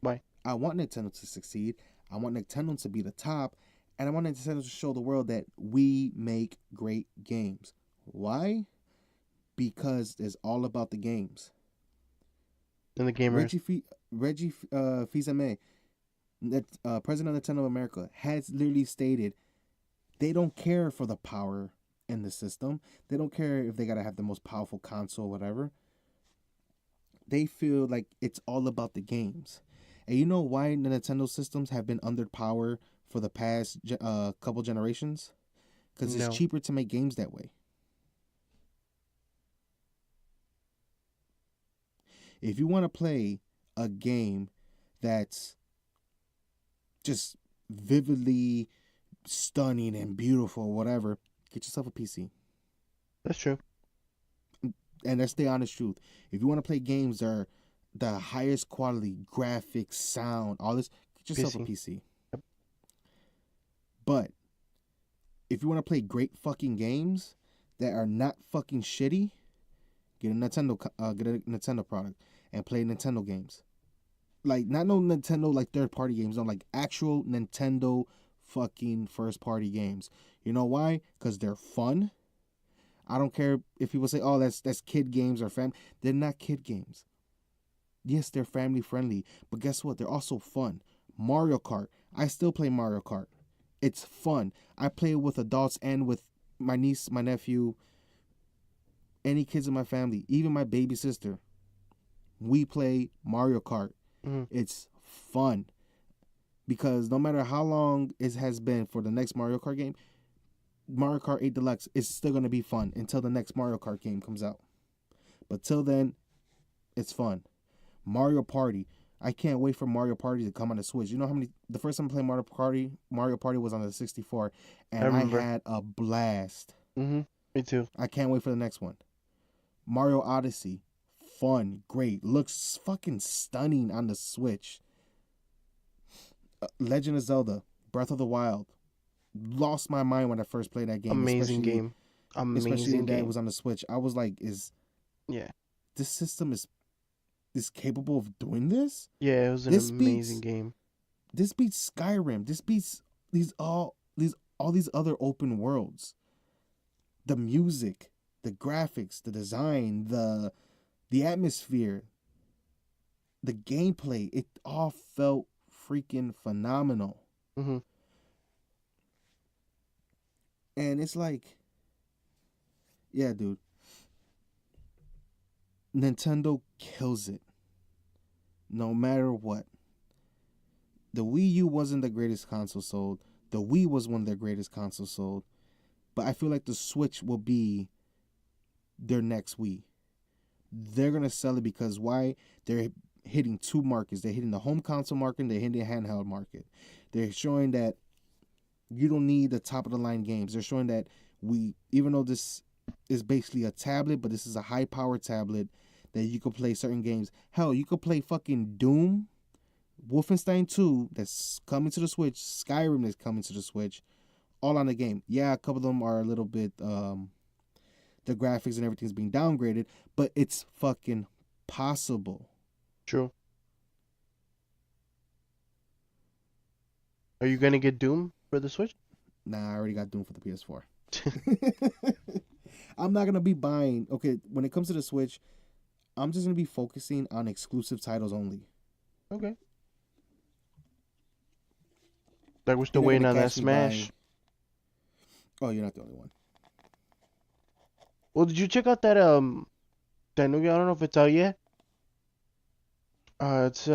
Why? I want Nintendo to succeed. I want Nintendo to be the top, and I want Nintendo to show the world that we make great games. Why? Because it's all about the games. And the gamers. Reggie Fils-Aimé, president of Nintendo of America, has literally stated they don't care for the power in the system. They don't care if they gotta have the most powerful console, or whatever. They feel like it's all about the games. And you know why the Nintendo systems have been under power for the past couple generations? Because it's No. cheaper to make games that way. If you want to play a game that's just vividly stunning and beautiful, whatever, get yourself a PC. That's true. And that's the honest truth. If you want to play games that are the highest quality, graphics, sound, all this, get yourself a PC. PC. Yep. But if you want to play great fucking games that are not fucking shitty, get a Nintendo product and play Nintendo games. Like not no Nintendo like third party games, no, like actual Nintendo fucking first party games. You know why? Because they're fun. I don't care if people say, "Oh, that's kid games or fam." They're not kid games. Yes, they're family friendly, but guess what? They're also fun. Mario Kart. I still play Mario Kart. It's fun. I play it with adults and with my niece, my nephew, any kids in my family, even my baby sister. We play Mario Kart. Mhm. It's fun because no matter how long it has been for the next Mario Kart game, Mario Kart 8 Deluxe is still going to be fun until the next Mario Kart game comes out. But till then, It's fun. Mario Party. I can't wait for Mario Party to come on the Switch. You know how many? The first time I played Mario Party was on the 64, I and I remember. had a blast. Mm-hmm. Me too. I can't wait for the next one. Mario Odyssey. Fun, great, looks fucking stunning on the Switch. Legend of Zelda, Breath of the Wild. Lost my mind when I first played that game, Amazing especially game. especially Amazing that it game. was on the Switch. I was like, is Yeah. this system is capable of doing this? Yeah, it was an This amazing beats game. this beats Skyrim. This beats all these other open worlds. The music, the graphics, the design, the atmosphere, the gameplay, it all felt freaking phenomenal. Mm-hmm. And it's like, yeah, dude. Nintendo kills it. No matter what. The Wii U wasn't the greatest console sold. The Wii was one of their greatest consoles sold. But I feel like the Switch will be their next Wii. They're going to sell it because why? They're hitting two markets. They're hitting the home console market and they're hitting the handheld market. They're showing that you don't need the top of the line games. They're showing that even though this is basically a tablet, but this is a high power tablet that you can play certain games. Hell, you could play fucking Doom, Wolfenstein 2 that's coming to the Switch, Skyrim that's coming to the Switch, all on the game. Yeah, a couple of them are a little bit the graphics and everything's being downgraded, but it's fucking possible. True. Are you gonna get Doom for the Switch? Nah, I already got Doom for the PS4. I'm not gonna be buying. Okay, when it comes to the Switch, I'm just gonna be focusing on exclusive titles only. Okay. Like we're still You're not waiting gonna on that catch me buying. Smash. Oh, you're not the only one. Well, did you check out that that new game? I don't know if it's out yet. It's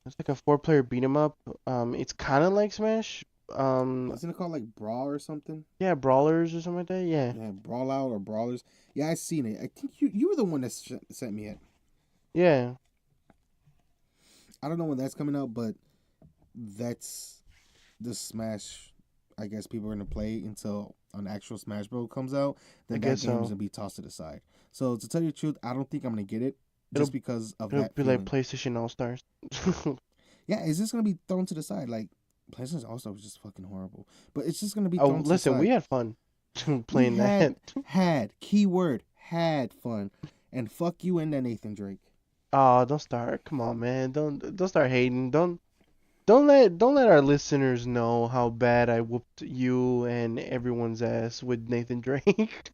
it's like a four-player beat 'em up. It's kind of like Smash. Isn't it called like Brawl or something? Yeah, Brawlers or something like that. Yeah. Yeah, Brawl Out or Brawlers. Yeah, I seen it. I think you were the one that sent me it. Yeah. I don't know when that's coming out, but that's the Smash. I guess people are gonna play until an actual Smash Bros comes out. I Then that guess game is so. gonna be tossed to the side. So to tell you the truth, I don't think I'm gonna get it just It'll because of it'll that be like feeling. PlayStation All Stars. Yeah, it's just gonna be thrown to the side. Like PlayStation also was just fucking horrible, but it's just gonna be Oh, thrown to the listen, we side. had fun We playing that. had keyword had fun, and fuck you and that Nathan Drake. Oh, don't start. Come on, man. Don't start hating. Don't let our listeners know how bad I whooped you and everyone's ass with Nathan Drake.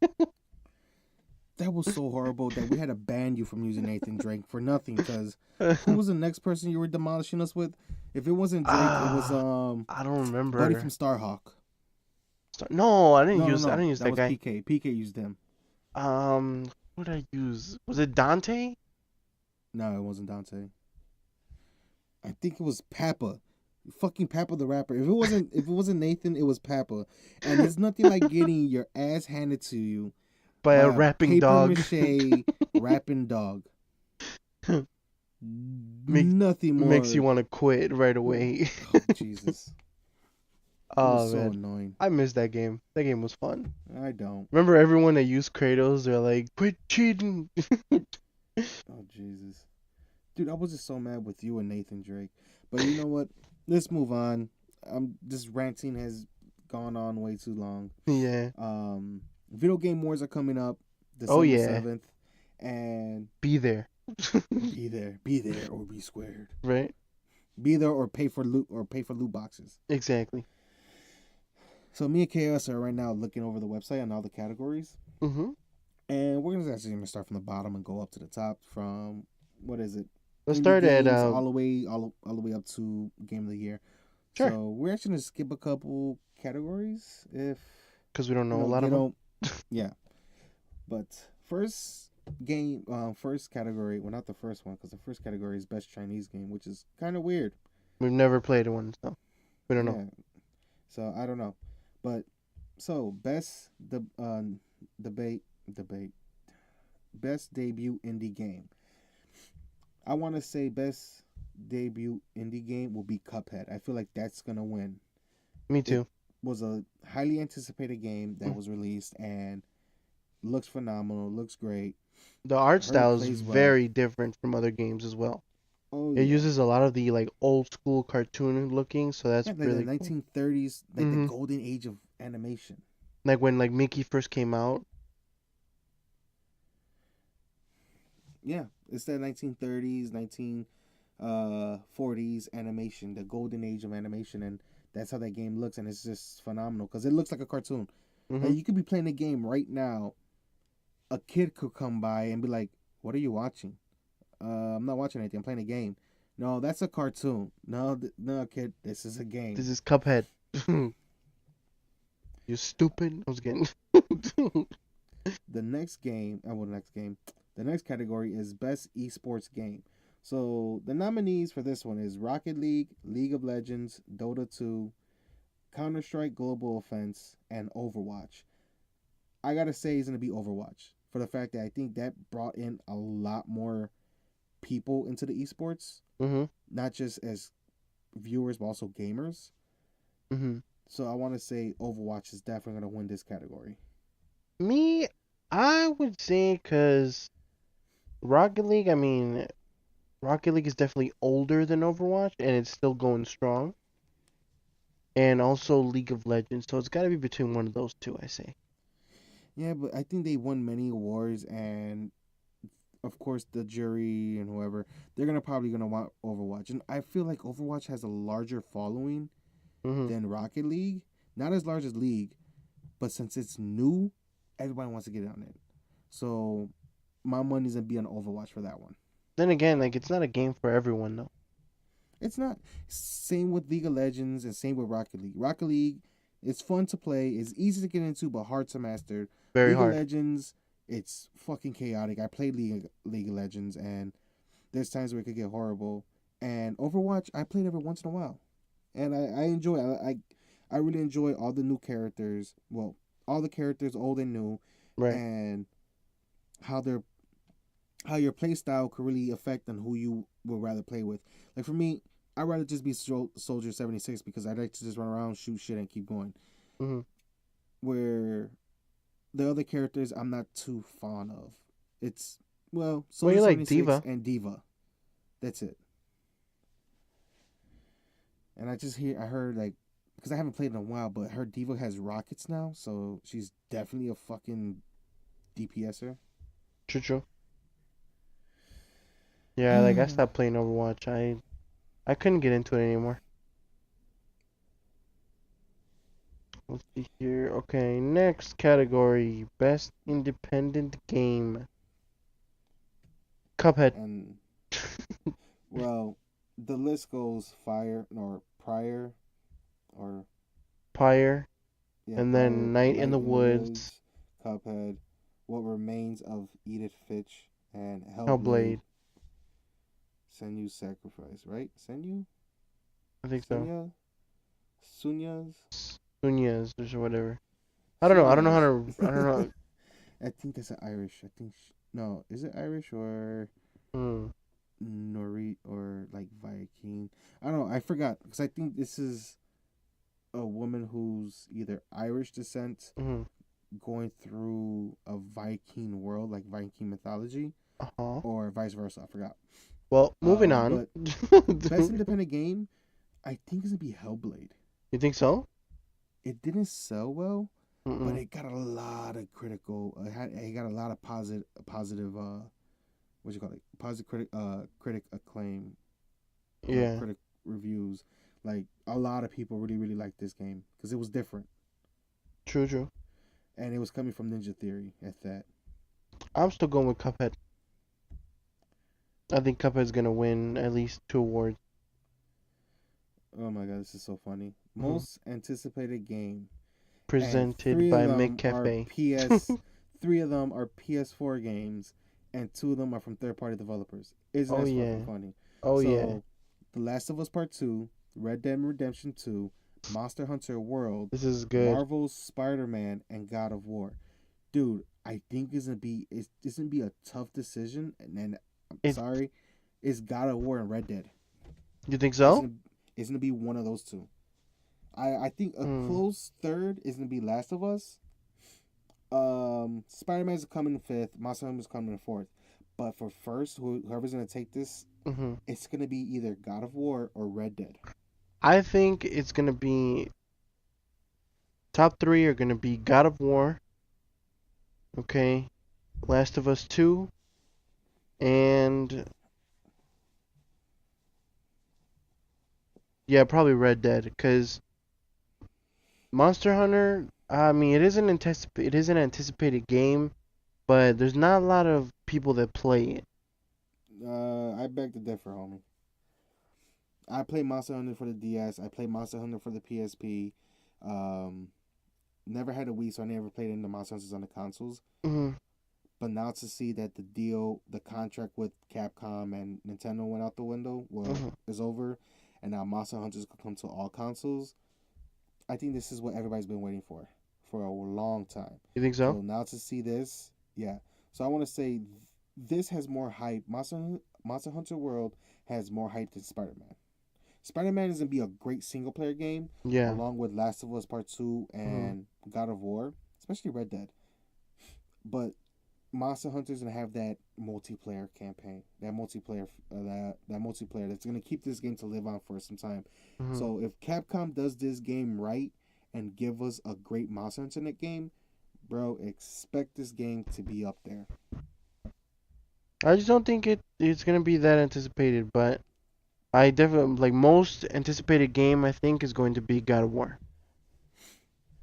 That was so horrible that we had to ban you from using Nathan Drake for nothing. Cause who was the next person you were demolishing us with? If it wasn't Drake, it was I don't Buddy from remember. Starhawk. No, No, no, I no, didn't use that that was guy. PK. PK used him. What did I use? Was it Dante? No, it wasn't Dante. I think it was Papa. Fucking Papa the rapper. If it wasn't Nathan, it was Papa. And it's nothing like getting your ass handed to you By by a a rapping paper dog. mache rapping dog. Make, Nothing makes you more. want to quit right away. Oh Jesus. It was Oh so man, annoying. I missed that game. That game was fun. I don't. Remember everyone that used Kratos? They're like, quit cheating. Oh Jesus. Dude, I was just so mad with you and Nathan Drake. But you know what? Let's move on. This ranting has gone on way too long. Yeah. Video Game Wars are coming up Oh December yeah. 7th. And Be there. be there or be squared. Right? Be there or pay for loot boxes. Exactly. So me and Chaos are right now looking over the website on all the categories. Mhm. And we're gonna start from the bottom and go up to the top from what is it? Let's Indie start at games all the way up to Game of the Year. sure, So we're actually gonna skip a couple categories if because we don't know a lot they of them. don't. Yeah, but first category. Well, not the first one because the first category is best Chinese game, which is kind of weird. We've never played one, so we don't know. Yeah, so I don't know, but so best debate best debut indie game. I want to say best debut indie game will be Cuphead. I feel like that's gonna win. Me It too. was a highly anticipated game that was released and looks phenomenal, looks great. The art Heard it style is plays well. very different from other games as well. Oh It yeah, uses a lot of the like old school cartoon looking, so that's yeah, like the really cool. 1930s, like the Mhm. golden age of animation. Like when like Mickey first came out. Yeah, it's that 1930s, 1940s animation, the golden age of animation, and that's how that game looks, and it's just phenomenal because it looks like a cartoon. Like Mhm. you could be playing a game right now, a kid could come by and be like, "What are you watching?" I'm not watching anything. I'm playing a game. No, that's a cartoon. No, no, kid, this is a game. This is Cuphead. You stupid. I was getting. The next game, the next category is best esports game. So the nominees for this one is Rocket League, League of Legends, Dota 2, Counter Strike Global Offense, and Overwatch. I gotta say, it's gonna be Overwatch for the fact that I think that brought in a lot more people into the esports, Mhm. not just as viewers but also gamers. Mhm. So I want to say Overwatch is definitely gonna win this category. Me, I would say because Rocket League. I mean, Rocket League is definitely older than Overwatch, and it's still going strong. And also League of Legends, so it's got to be between one of those two. I say. Yeah, but I think they won many awards, and of course the jury and whoever they're gonna want Overwatch, and I feel like Overwatch has a larger following Mhm. than Rocket League. Not as large as League, but since it's new, everybody wants to get on it. So my money's gonna be on Overwatch for that one. Then again, like it's not a game for everyone though. It's not same with League of Legends and same with Rocket League. Rocket League, it's fun to play, it's easy to get into, but hard to master. Very League of hard. Legends, it's fucking chaotic. I played League of Legends, and there's times where it could get horrible. And Overwatch, I played every once in a while, and I enjoy. I really enjoy all the new characters. Well, all the characters, old and new, Right. and how they're how your play style could really affect on who you would rather play with. Like for me, I'd rather just be Soldier 76 because I like to just run around, shoot shit, and keep going. Mhm. Where the other characters I'm not too fond of. It's Well, Soldier you like 76 Diva. and Diva. That's it. And I heard like because I haven't played in a while, but her Diva has rockets now, so she's definitely a fucking DPSer. True, true. Yeah, like I stopped playing Overwatch. I couldn't get into it anymore. Let's see here. Okay, next category, best independent game. Cuphead. And well, the list goes Fire or Prior or Pyre, yeah, and Pyre, then Night in the Night in the Woods, Woods, Cuphead, What Remains of Edith Finch, and Hellblade. Hellblade. Senyu Sacrifice, right? Senyu? I think so. Senya? Sunyas? Sunyas or whatever. I don't know. I don't know how Sunyas. to. I don't know. I think that's an Irish. I think no, is it Irish or Hmm. Nori or like Viking? I don't know. I forgot because I think this is a woman who's either Irish descent Hmm. going through a Viking world, like Viking mythology, Uh huh. or vice versa. I forgot. Well, moving on. But best independent game, I think it's gonna be Hellblade. You think so? It didn't sell well, but Mm-mm. it got a lot of critical. It got a lot of positive. What you call it? Positive critic acclaim. Yeah. Critic reviews. Like a lot of people really liked this game because it was different, True, true. and it was coming from Ninja Theory at that. I'm still going with Cuphead. I think Cuphead's gonna win at least 2 awards. Oh my god, this is so funny. Hmm. Most anticipated game, and Presented by McCafe. three of them are PS4 games, and two of them are from third party developers. Isn't Oh that fucking yeah. funny? Oh yeah. So, The Last of Us Part 2, Red Dead Redemption 2, Monster Hunter World, This is good. Marvel's Spider-Man, and God of War. Dude, I think it's gonna be a tough decision, and then I'm It sorry, It's God of War and Red Dead. You think It's so? gonna it's gonna be one of those two. I think a Hmm. close third is gonna be Last of Us. Spider Man's coming fifth. Monster Hunter's coming in fourth. But for first, whoever's gonna take this, Hmm. it's gonna be either God of War or Red Dead. I think it's gonna be top three are gonna be God of War, okay, Last of Us 2, and yeah, probably Red Dead. Because Monster Hunter, I mean, it is an anticipated game, but there's not a lot of people that play it. I beg to differ, homie. I play Monster Hunter for the DS. I play Monster Hunter for the PSP. Um, Never had a Wii, so I never played any of the Monster Hunters on the consoles. Hmm. But now to see that the contract with Capcom and Nintendo went out the window, well, Hmm. is over, and now Monster Hunters could come to all consoles. I think this is what everybody's been waiting for a long time. You think so? So now to see this, yeah. So I want to say this has more hype. Monster Hunter World has more hype than Spider Man. Spider Man is gonna be a great single player game, Yeah. along with Last of Us Part Two Hmm. and God of War, especially Red Dead. But Monster Hunter's gonna have that multiplayer campaign, that multiplayer that's gonna keep this game to live on for some time. Hmm. So if Capcom does this game right and give us a great Monster Hunter game, bro, expect this game to be up there. I just don't think it's gonna be that anticipated, but I definitely like most anticipated game. I think is going to be God of War.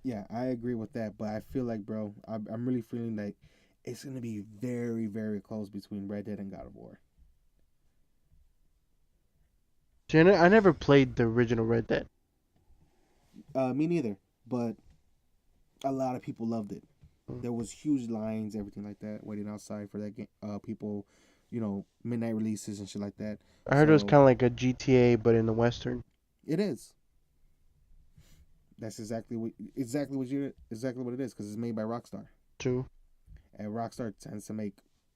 Yeah, I agree with that, but I feel like, bro, I'm really feeling like it's gonna be very, very close between Red Dead and God of War. See, I never played the original Red Dead. Me neither, but a lot of people loved it. Mm. There was huge lines, everything like that, waiting outside for that game. People, midnight releases and shit like that. I heard it was So kind of like a GTA, but in the Western. it is. That's exactly what it is because it's made by Rockstar, Too. and Rockstar tends to make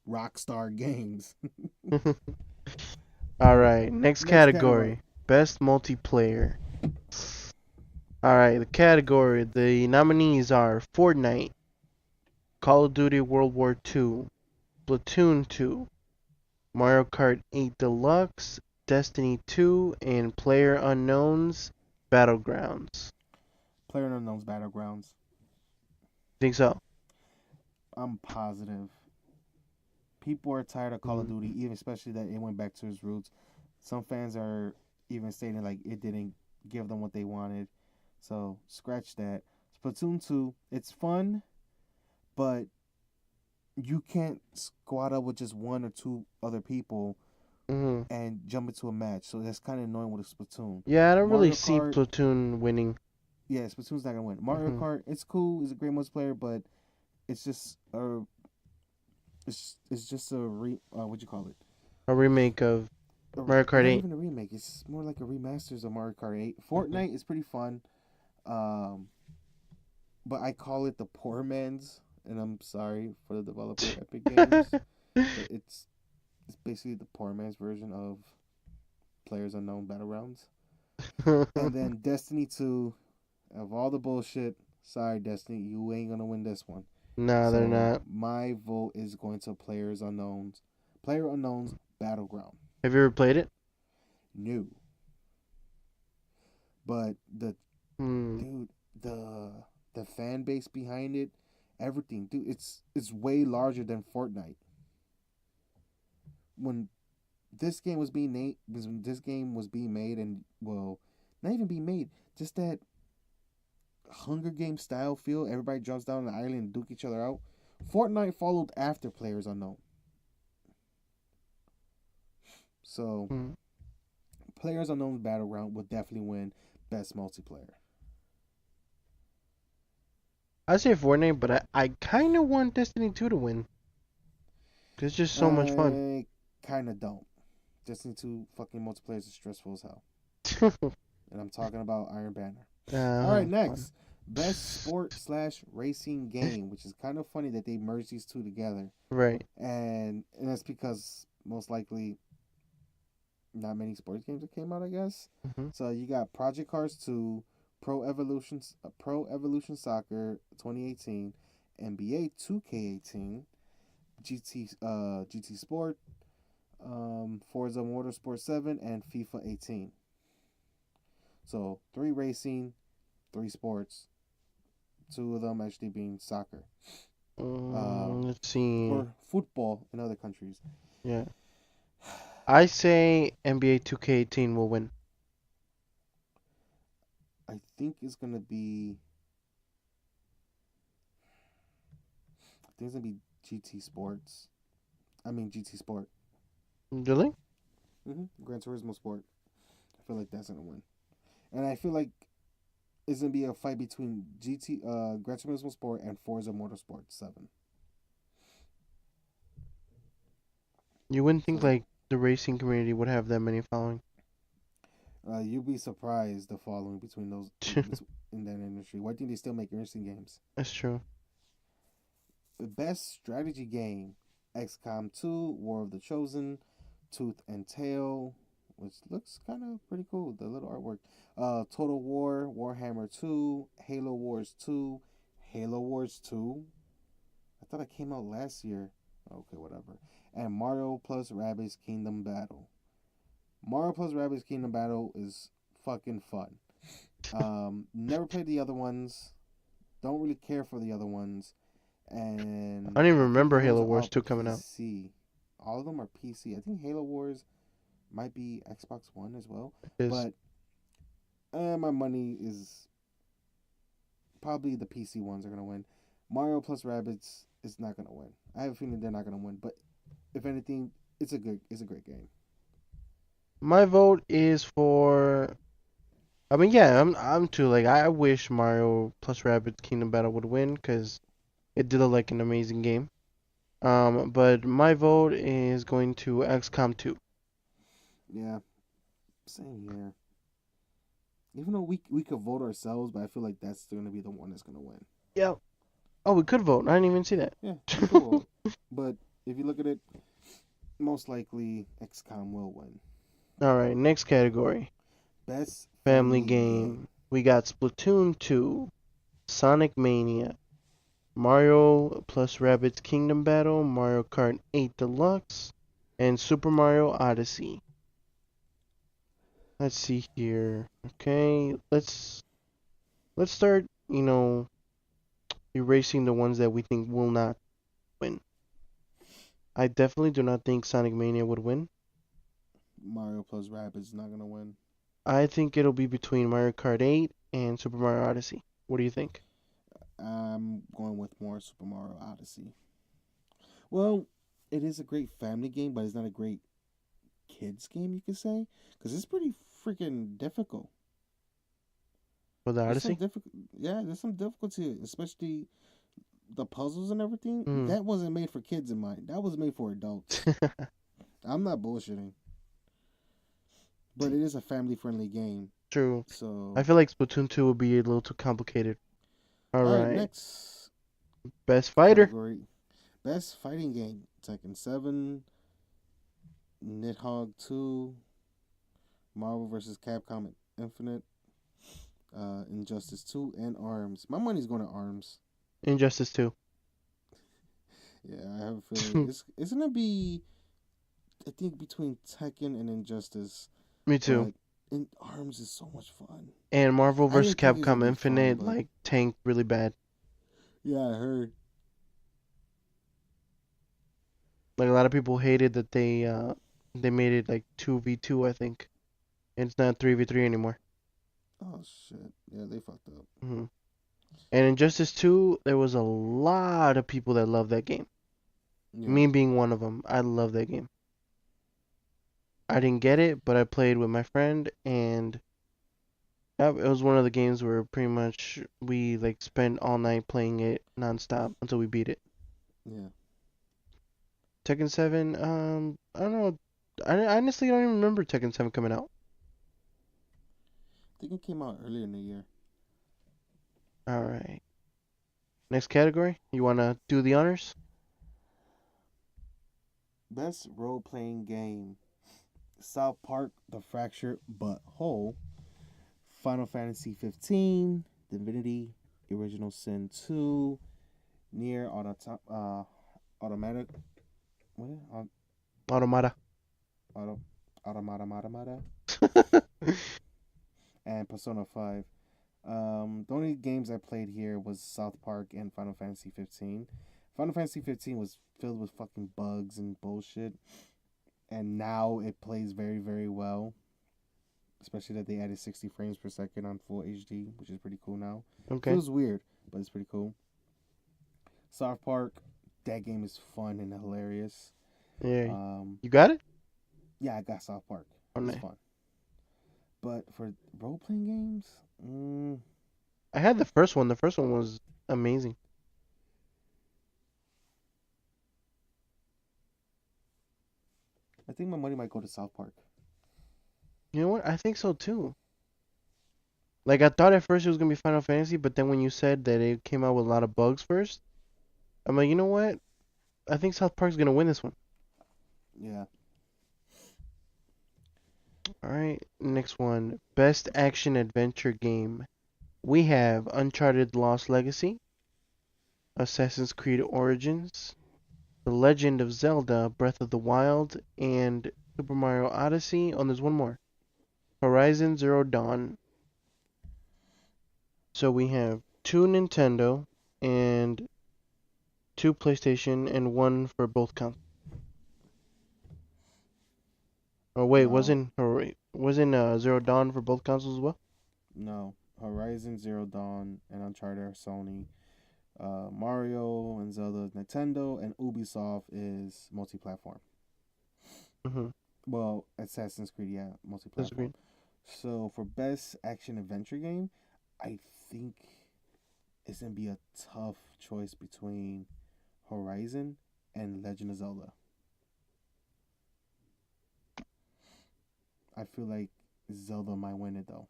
Rockstar games. All right, next Next category. category, best multiplayer. All right, the nominees are Fortnite, Call of Duty World War II, Splatoon 2, Mario Kart 8 Deluxe, Destiny 2, and Player Unknown's Battlegrounds. Player Unknown's Battlegrounds. Think so? I'm positive. People are tired of Call of Mm. Duty, even especially that it went back to its roots. Some fans are even stating like it didn't give them what they wanted. So scratch that. Splatoon 2, it's fun, but you can't squad up with just one or two other people Hmm. and jump into a match. So that's kind of annoying with a Splatoon. Yeah, I don't really Mario see Kart, Platoon winning. yeah, Splatoon's not gonna win. Mario Hmm. Kart, it's cool, it's a great multiplayer, but it's just it's just a what you call it? A remake of Mario Kart Not 8. even a remake. It's more like a remasters of Mario Kart 8. Fortnite is pretty fun, um, but I call it the poor man's, and I'm sorry for the developer Epic Games, but it's basically the poor man's version of Players Unknown Battlegrounds. And then Destiny 2, of all the bullshit, sorry Destiny, you ain't gonna win this one. No, they're So not. my vote is going to Player Unknown's Battleground. Have you ever played it? New, but the Hmm. dude, the the fan base behind it, everything, dude, it's way larger than Fortnite. When this game was being made, and well, not even being made, just that Hunger Game style feel. Everybody jumps down the island and duke each other out. Fortnite followed after Players Unknown, so Hmm. Players Unknown's Battleground would definitely win best multiplayer. I say Fortnite, but I kind of want Destiny 2 to win. 'Cause it's just so much fun. I kind of don't. Destiny 2 fucking multiplayer is stressful as hell. And I'm talking about Iron Banner. All right, Fun. next. Best sport / racing game, which is kind of funny that they merged these two together. Right. And that's because most likely not many sports games that came out, I guess. Hmm. So you got Project Cars 2, Pro Evolution Soccer 2018, NBA 2K18, GT Sport, Forza Motorsport 7, and FIFA 18. So three racing, three sports, two of them actually being soccer, Let's see. or football in other countries. Yeah. I say NBA 2K18 will win. I think it's gonna be. I think it's gonna be GT Sports. I mean GT Sport. Really? Gran Turismo Sport. I feel like that's gonna win, and I feel like it's gonna be a fight between Gran Turismo Sport and Forza Motorsport 7. You wouldn't think So like the racing community would have that many following. you'll be surprised the following between those in that industry. Why think they still make racing games? That's true. The best strategy game: XCOM 2, War of the Chosen, Tooth and Tail, which looks kind of pretty cool. The little artwork. Total War, Warhammer 2, Halo Wars 2, Halo Wars 2. I thought it came out last year. Okay, whatever. And Mario plus Rabbids Kingdom Battle. Mario plus Rabbids Kingdom Battle is fucking fun. Never played the other ones. Don't really care for the other ones. I And don't even I think remember those Halo are Wars all 2 coming out. PC. All of them are PC. I think Halo Wars might be Xbox One as well. Is But my money is probably the PC ones are gonna win. Mario plus Rabbids is not gonna win. I have a feeling they're not gonna win. But if anything, it's a great game. my vote is for. I mean, yeah, I'm too like I wish Mario plus Rabbids Kingdom Battle would win because it did look like an amazing game. But my vote is going to XCOM 2. Yeah, same here. Even though we could vote ourselves, but I feel like that's gonna be the one that's gonna win. Yeah. Oh, we could vote. I didn't even see that. Yeah, we could vote. But if you look at it, most likely XCOM will win. All right, next category. Best Family family game. game. We got Splatoon 2, Sonic Mania, Mario plus Rabbids Kingdom Battle, Mario Kart 8 Deluxe, and Super Mario Odyssey. Let's see here. Okay, let's start, erasing the ones that we think will not win. I definitely do not think Sonic Mania would win. Mario plus Rabbids is not gonna win. I think it'll be between Mario Kart 8 and Super Mario Odyssey. What do you think? I'm going with more Super Mario Odyssey. Well, it is a great family game, but it's not a great kids game, you could say, because it's pretty freaking difficult. For the There's some Odyssey? difficult, yeah. There's some difficulty, especially the puzzles and everything. Mm. That wasn't made for kids in mind. That was made for adults. I'm not bullshitting, but it is a family-friendly game. True. I So, feel like Splatoon 2 would be a little too complicated. All all right, right. next Best fighter. category: best fighting game. Tekken 7, Nidhogg 2, Marvel vs. Capcom Infinite, Injustice 2, and Arms. My money's going to Arms. Injustice 2. Yeah, I have a feeling it's gonna be. I think between Tekken and Injustice, Me too. but in Arms is so much fun. And Marvel I vs. didn't think it was gonna Capcom be fun, Infinite but like tanked really bad. yeah, I heard. Like a lot of people hated that they made it like 2v2, I think. And it's not 3v3 anymore. Oh shit! Yeah, they fucked up. Hmm. And Injustice 2, there was a lot of people that loved that game. Yeah, Me being one of them. I love that game. I didn't get it, but I played with my friend, and yeah, it was one of the games where pretty much we like spent all night playing it nonstop until we beat it. yeah. Tekken 7, I don't know. I honestly don't even remember Tekken 7 coming out. I think it came out earlier in the year. All right. Next category. You wanna do the honors? Best role playing game. South Park: The Fractured But Whole, Final Fantasy 15, Divinity: Original Sin 2, Near Automatic, what? Automata. Auto, Automata, and Persona 5. The only games I played here was South Park and Final Fantasy 15. Final Fantasy 15 was filled with fucking bugs and bullshit, and now it plays very, very well. Especially that they added 60 frames per second on full HD, which is pretty cool now. Okay. Feels weird, but it's pretty cool. South Park, that game is fun and hilarious. Yeah. Um, You got it? yeah, I got South Park. Oh, It's nice. fun. But for role playing games, I had the first one. The first one was amazing. I think my money might go to South Park. You know what? I think so too. Like I thought at first it was gonna be Final Fantasy, but then when you said that it came out with a lot of bugs first, I'm like, you know what? I think South Park's gonna win this one. Yeah. All right, next one. Best action adventure game. We have Uncharted Lost Legacy, Assassin's Creed Origins, The Legend of Zelda Breath of the Wild, and Super Mario Odyssey. Oh, there's one more. Horizon Zero Dawn. So we have two Nintendo and two PlayStation and one for both consoles. Oh wait, No, wasn't Zero Dawn for both consoles as well? no. Horizon Zero Dawn and Uncharted are Sony. Mario and Zelda is Nintendo, and Ubisoft is multi-platform. Mm-hmm. Well, Assassin's Creed, yeah, multi-platform. Disagree. So for best action adventure game, I think it's gonna be a tough choice between Horizon and Legend of Zelda. I feel like Zelda might win it though.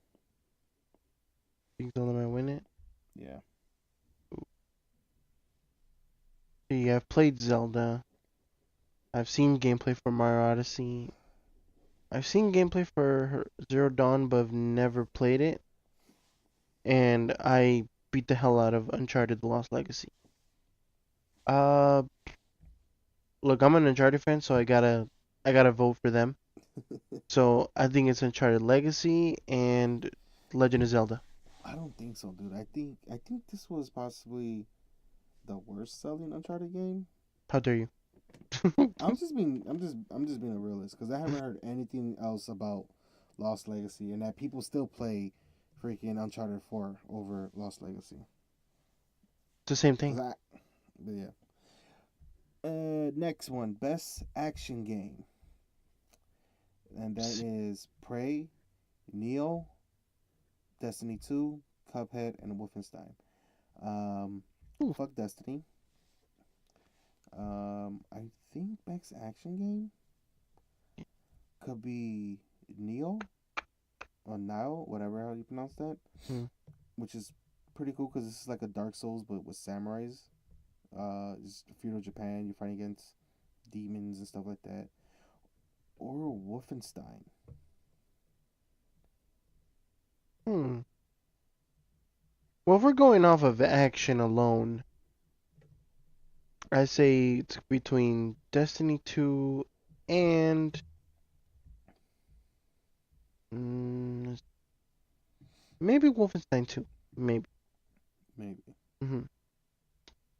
Think Zelda might win it. Yeah. Yeah, I've played Zelda. I've seen gameplay for Mario Odyssey. I've seen gameplay for Zero Dawn, but I've never played it. And I beat the hell out of Uncharted: The Lost Legacy. Uh, look, I'm an Uncharted fan, so I gotta vote for them. So I think it's Uncharted Legacy and Legend of Zelda. I don't think so, dude. I think this was possibly the worst selling Uncharted game. How dare you? I'm just being a realist because I haven't heard anything else about Lost Legacy and that people still play freaking Uncharted 4 over Lost Legacy. It's the same Cause thing. but yeah. Next one, best action game, and that is Prey, Neo, Destiny 2, Cuphead, and Wolfenstein. Um, Ooh, Fuck Destiny. I think best action game could be Neo or Nile, whatever how you pronounce that, hmm. which is pretty cool because this is like a Dark Souls but with samurais. It's feudal Japan. You're fighting against demons and stuff like that. Or Wolfenstein. Hmm. Well, if we're going off of action alone, I say it's between Destiny 2 and mm, maybe Wolfenstein 2. Maybe. Maybe. Hmm.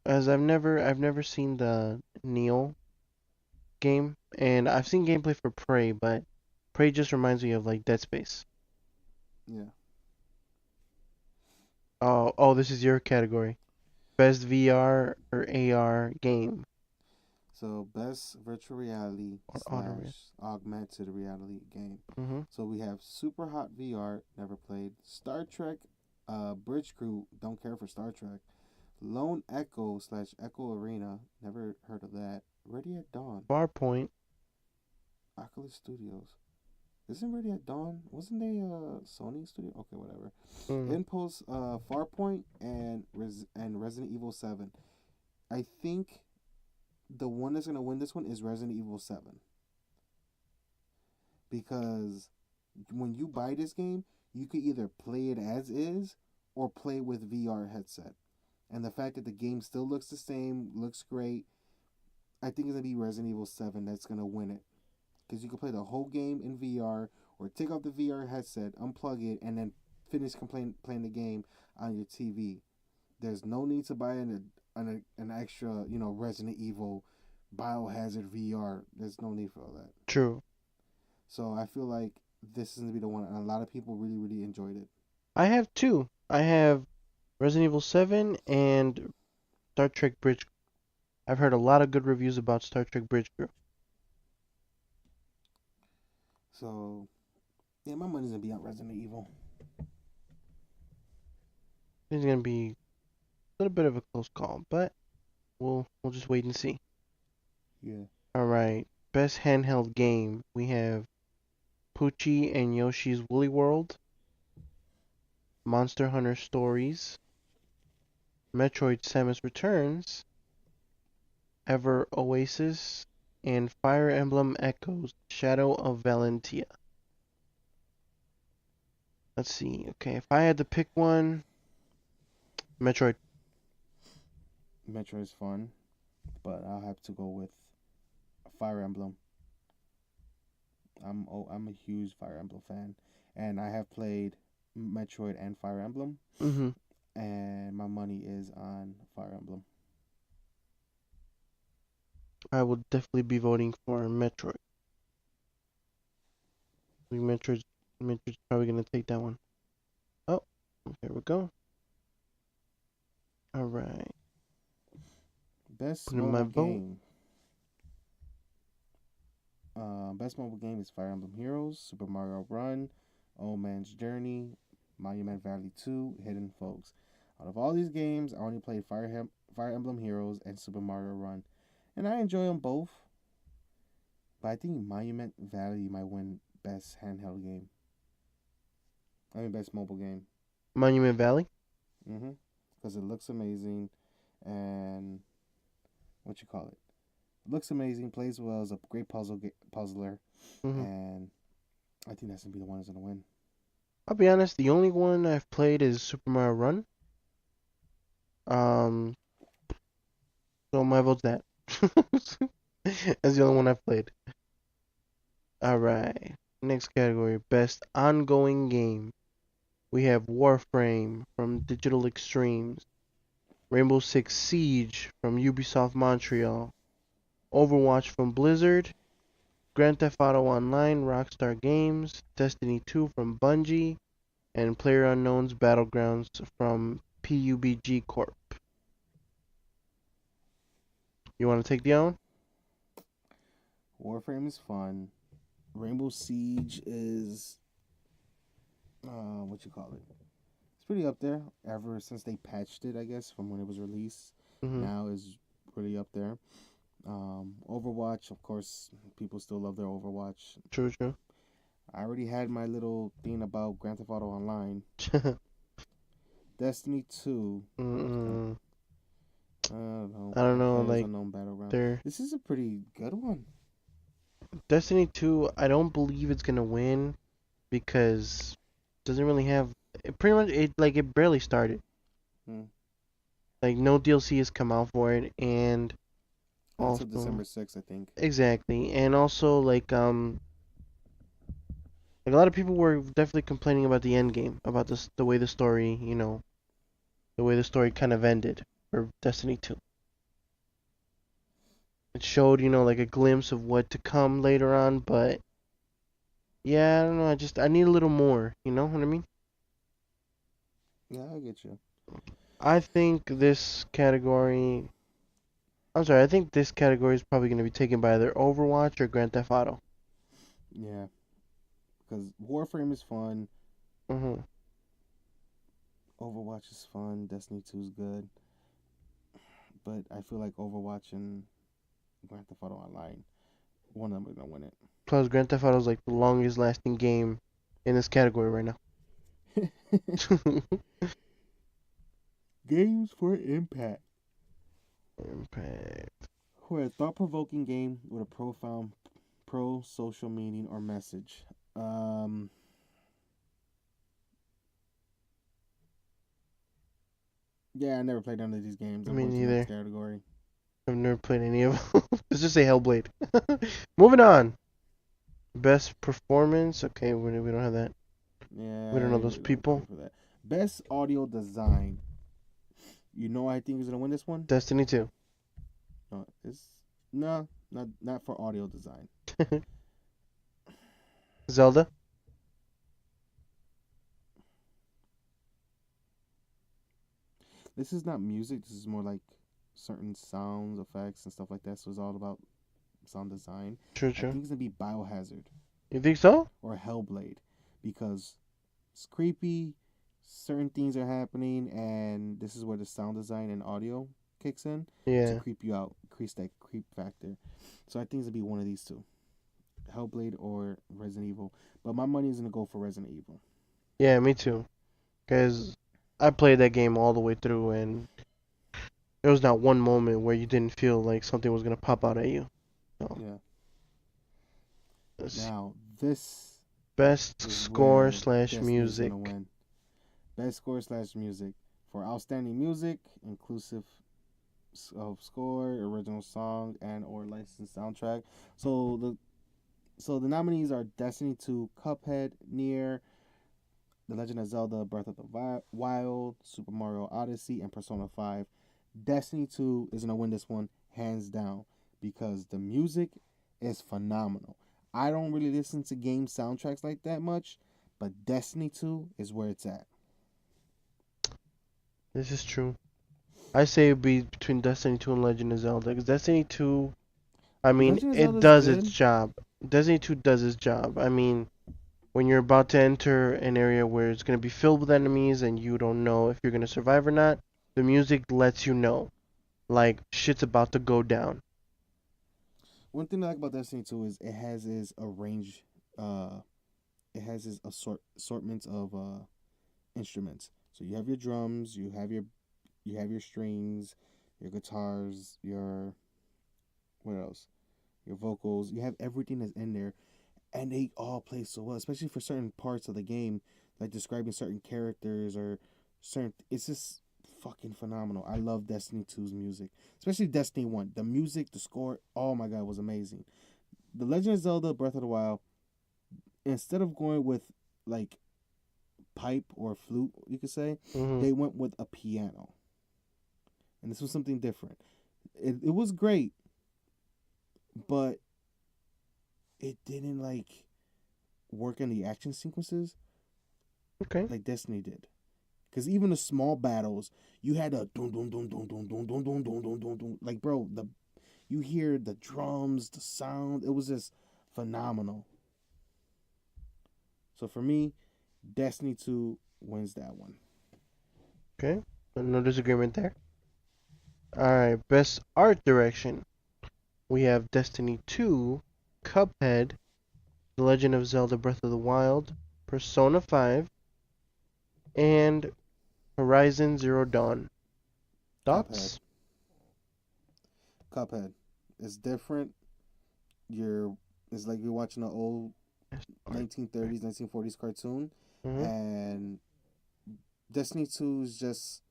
As I've never seen the Neo game, and I've seen gameplay for Prey, but Prey just reminds me of like Dead Space. Yeah. Oh, this is your category. Best VR or AR game So best virtual reality or auto. slash augmented reality game. Mm-hmm. So we have Super Hot VR, never played. Star Trek, Bridge Crew, don't care for Star Trek. Lone Echo slash Echo Arena, never heard of that. Ready at Dawn, Farpoint. Oculus Studios. Isn't Ready at Dawn? Wasn't they Sony studio? Okay, whatever. Mm. Impulse, Farpoint, and Resident Evil 7. I think the one that's gonna win this one is Resident Evil 7. because when you buy this game, you could either play it as is or play with VR headset. And the fact that the game still looks the same, looks great, I think it's gonna be Resident Evil 7 that's gonna win it. Because you can play the whole game in VR or take off the VR headset, unplug it, and then finish playing the game on your TV. There's no need to buy an extra, Resident Evil Biohazard VR. There's no need for all that. True. So I feel like this is gonna be the one, and a lot of people really, really enjoyed it. I have two. I have Resident Evil 7 and Star Trek Bridge. I've heard a lot of good reviews about Star Trek Bridge Crew. So yeah, my money's gonna be on Resident Evil. It's gonna be a little bit of a close call, but we'll just wait and see. Yeah. All right. Best handheld game. We have Poochie and Yoshi's Woolly World, Monster Hunter Stories, Metroid Samus Returns, Ever Oasis, and Fire Emblem Echoes Shadow of Valentia. Let's see. Okay, if I had to pick one, Metroid. Metroid's fun, but I'll have to go with Fire Emblem. I'm a huge Fire Emblem fan, and I have played Metroid and Fire Emblem, Mm-hmm. and my money is on Fire Emblem. I would definitely be voting for Metroid. I think Metroid's probably gonna take that one. Oh, here we go. All right. Best Put in my mobile vote. game. Best mobile game is Fire Emblem Heroes, Super Mario Run, Old Man's Journey, Monument Valley 2, Hidden Folks. Out of all these games, I only played Fire Emblem Heroes and Super Mario Run, and I enjoy them both. But I think Monument Valley might win best handheld game. I mean, best mobile game. Monument Valley. Because it looks amazing, and what you call it? Looks amazing, plays well, is a great puzzler, Mm-hmm. and I think that's gonna be the one that's gonna win. I'll be honest. The only one I've played is Super Mario Run. Um, so my vote's that. That's the only one I've played. All right. Next category, best ongoing game. We have Warframe from Digital Extremes, Rainbow Six Siege from Ubisoft Montreal, Overwatch from Blizzard, Grand Theft Auto Online Rockstar Games, Destiny 2 from Bungie, and PlayerUnknown's Battlegrounds from PUBG Corp. You want to take the on? Warframe is fun. Rainbow Siege is what you call it? It's pretty up there. Ever since they patched it, I guess, from when it was released, Mm-hmm. now is really up there. Overwatch, of course, people still love their Overwatch. True, true. I already had my little thing about Grand Theft Auto Online. Destiny 2. Mm-mm. I don't know. I don't know, Players like, Unknown Battleground. they're This is a pretty good one. Destiny 2, I don't believe it's gonna win because it doesn't really have pretty much it barely started. Hmm. Like no DLC has come out for it and Until also December 6th, I think. exactly. And also like a lot of people were definitely complaining about the end game, about the way the story, the way the story kind of ended for Destiny 2. It showed, like a glimpse of what to come later on, but yeah, I don't know. I need a little more. You know what I mean? Yeah, I get you. I think this category. I'm sorry. I think this category is probably going to be taken by either Overwatch or Grand Theft Auto. Yeah, because Warframe is fun. Mhm. Overwatch is fun. Destiny 2 is good. But I feel like Overwatch and Grand Theft Auto Online, one of them is gonna win Plus, Grand Theft Auto is like the longest lasting game in this category right now. it. Games for Impact. Impact. For a thought-provoking game with a profound pro, social meaning, or message. Um, yeah, I never played none of these games. I'm Me going to the next neither. category. I've never played any of them. Let's just say Hellblade. Moving on. Best performance. Okay, we don't have that. Yeah, We don't I know those really don't care people. for that. Best audio design. You know, I think is gonna win this one. Destiny 2. No, it's no, not for audio design. Zelda. This is not music. This is more like certain sounds, effects, and stuff like that. So it's all about sound design. True, I true. think it's gonna be Biohazard You think so? or Hellblade because it's creepy. Certain things are happening, and this is where the sound design and audio kicks in to Yeah. creep you out, increase that creep factor. So I think it's gonna be one of these two, Hellblade or Resident Evil. But my money is gonna go for Resident Evil. Yeah, me too. Because I played that game all the way through, and there was not one moment where you didn't feel like something was gonna pop out at you. So, Yeah. let's see. Now this Best is score where slash Destiny is music. gonna win. Best score slash music for outstanding music, inclusive of score, original song, and or licensed soundtrack. So the nominees are Destiny 2, Cuphead, Nier, The Legend of Zelda: Breath of the Wild, Super Mario Odyssey, and Persona 5. Destiny 2 is gonna win this one hands down because the music is phenomenal. I don't really listen to game soundtracks like that much, but Destiny 2 is where it's at. This is true. I say it'd be between Destiny 2 and Legend of Zelda. Because Destiny 2, I mean, Legend of Zelda it is does its good. job. Destiny 2 does its job. I mean, when you're about to enter an area where it's going to be filled with enemies and you don't know if you're going to survive or not, the music lets you know. Like, shit's about to go down. One thing I like about Destiny 2 is it has its arrange it has its assortments of instruments. So you have your drums, you have your strings, your guitars, your what else? Your vocals. You have everything that's in there, and they all play so well, especially for certain parts of the game, like describing certain characters or certain. It's just fucking phenomenal. I love Destiny 2's music, especially Destiny 1. The music, the score, oh my god, was amazing. The Legend of Zelda: Breath of the Wild, instead of going with like pipe or flute, you could say, Hmm. they went with a piano, and this was something different. It was great, but it didn't like work in the action sequences Okay. like Destiny did. Because even the small battles, you had a dun dun dun dun dun dun dun dun dun dun dun dun. Like bro, the you hear the drums, the sound. It was just phenomenal. So for me, Destiny 2 wins that one. Okay. No disagreement there. Alright, best art direction. We have Destiny 2, Cuphead, The Legend of Zelda Breath of the Wild, Persona 5, and Horizon Zero Dawn. Cuphead. Thoughts? Cuphead. It's different. You're it's like you're watching an old Best art. 1930s, 1940s cartoon, Mm-hmm. and Destiny 2 is just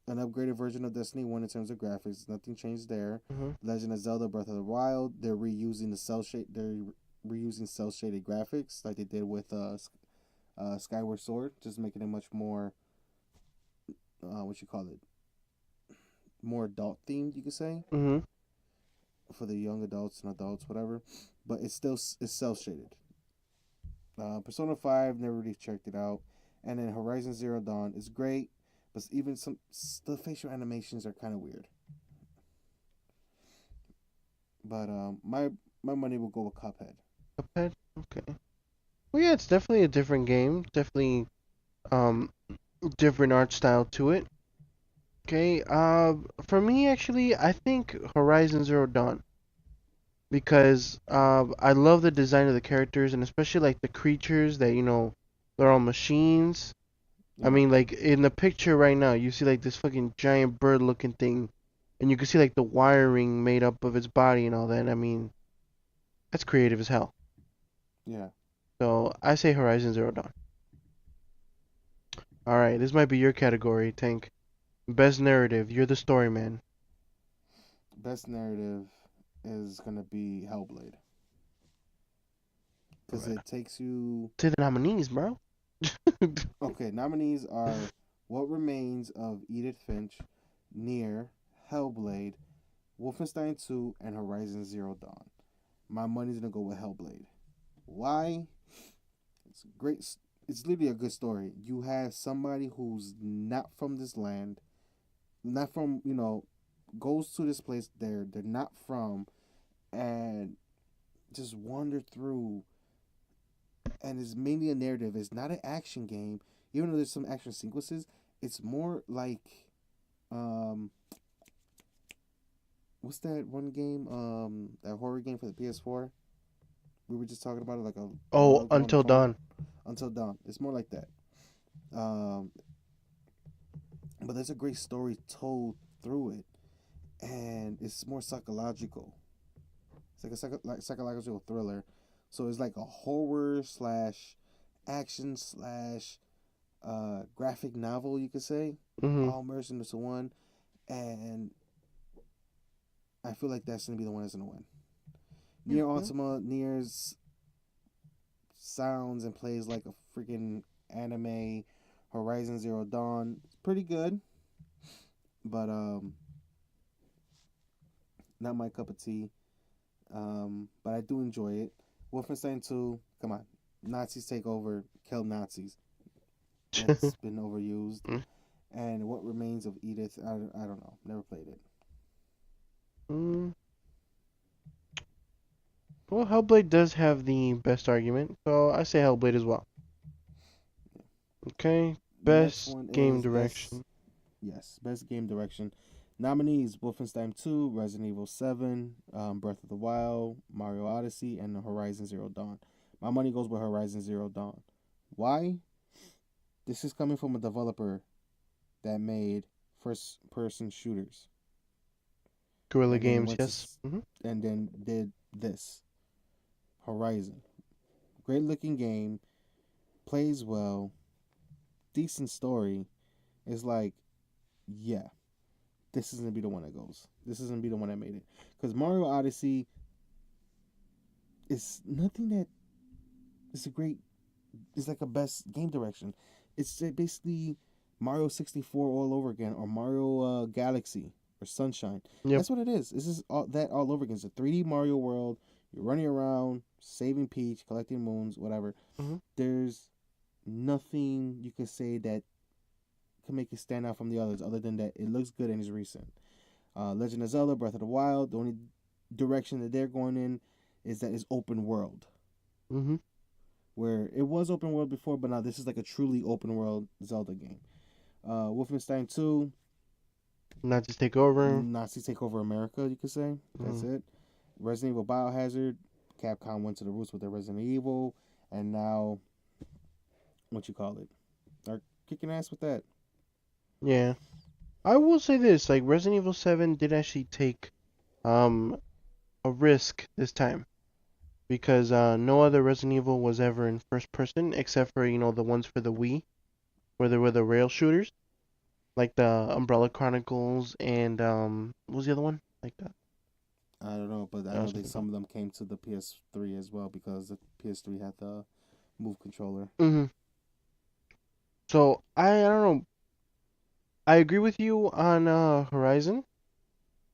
an upgraded version of Destiny 1 in terms of graphics. Nothing changed there. Mm-hmm. Legend of Zelda: Breath of the Wild, they're reusing the cell shade. They're reusing cell shaded graphics like they did with Skyward Sword, just making it much more what you call it, more adult themed. You could say Mm-hmm. for the young adults and adults, whatever. But it's still it's cell shaded. Persona 5 never really checked it out, and then Horizon Zero Dawn is great, but even some the facial animations are kind of weird. But my money will go with Cuphead. Cuphead? Okay. Well, yeah, it's definitely a different game. Definitely, um, different art style to it. Okay. For me, actually, I think Horizon Zero Dawn because I love the design of the characters and especially like the creatures that they're all machines. I Yeah, mean, like in the picture right now, you see like this fucking giant bird-looking thing, and you can see like the wiring made up of its body and all that. I mean, That's creative as hell. Yeah. So I say Horizon Zero Dawn. All right, this might be your category, Tank. Best narrative. You're the story man. Best narrative is gonna be Hellblade because it takes you. To the nominees, bro. Okay, nominees are What Remains of Edith Finch, Near, Hellblade, Wolfenstein 2, and Horizon Zero Dawn. My money's gonna go with Hellblade. Why? It's great. It's literally a good story. You have somebody who's not from this land, not from goes to this place they're not from, and just wander through. And it's mainly a narrative. It's not an action game, even though there's some action sequences. It's more like, um, what's that one game? That horror game for the PS4. We were just talking about it like a while Oh, ago on the Until phone. Dawn. Until Dawn. It's more like that. Um, but there's a great story told through it, and it's more psychological. It's like a psychological thriller. So it's like a horror slash action slash graphic novel, you could say, Mhm. all merged into one. And I feel like that's gonna be the one that's gonna win. Near Mhm. Ultima, Near's sounds and plays like a freaking anime. Horizon Zero Dawn, it's pretty good, but not my cup of tea. But I do enjoy it. Wolfenstein 2, come on, Nazis take over, kill Nazis. That's been overused. And What Remains of Edith, I don't know, never played it. Mm. Well, Hellblade does have the best argument, so I say Hellblade as well. Okay, Next best one game is direction. best game direction. Nominees: Wolfenstein 2, Resident Evil 7, Breath of the Wild, Mario Odyssey, and Horizon Zero Dawn. My money goes with Horizon Zero Dawn. Why? This is coming from a developer that made first-person shooters, Guerrilla and then Games, yes. and then did this Horizon. Great looking game, plays well, decent story. It's like, yeah, this is gonna be the one that goes. This is gonna be the one that made it. Because Mario Odyssey is nothing that is a great. It's like a best game direction. It's basically Mario 64 all over again, or Mario Galaxy or Sunshine. Yep. That's what it is. This is all over again. It's a 3D Mario world. You're running around, saving Peach, collecting moons, whatever. Mhm. There's nothing you can say that can make it stand out from the others, other than that it looks good and is recent. Legend of Zelda: Breath of the Wild. The only direction that they're going in is that it's open world, Mhm. where it was open world before, but now this is like a truly open world Zelda game. Wolfenstein 2, Not just take over. Nazis take over America, you could say. That's Mhm. it. Resident Evil Biohazard, Capcom went to the roots with their Resident Evil, and now, what you call it, are kicking ass with that. Yeah. I will say this, like Resident Evil 7 did actually take um a risk this time because no other Resident Evil was ever in first person except for, the ones for the Wii where there were the rail shooters, like the Umbrella Chronicles and what was the other one? Like that. I don't know, but I That know was they something else. some of them came to the PS3 as well because the PS3 had the Move controller. Mhm. So I don't know. I agree with you on Horizon.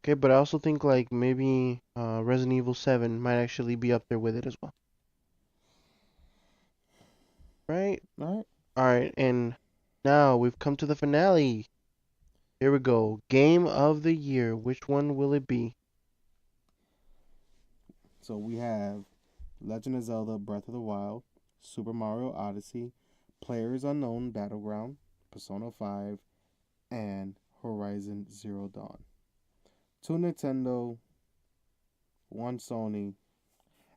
Okay, but I also think like maybe Resident Evil 7 might actually be up there with it as well. Right? All right. Alright, and now we've come to the finale. Here we go. Game of the year. Which one will it be? So we have Legend of Zelda: Breath of the Wild, Super Mario Odyssey, Players Unknown Battleground, Persona 5, and Horizon Zero Dawn. Two Nintendo, one Sony.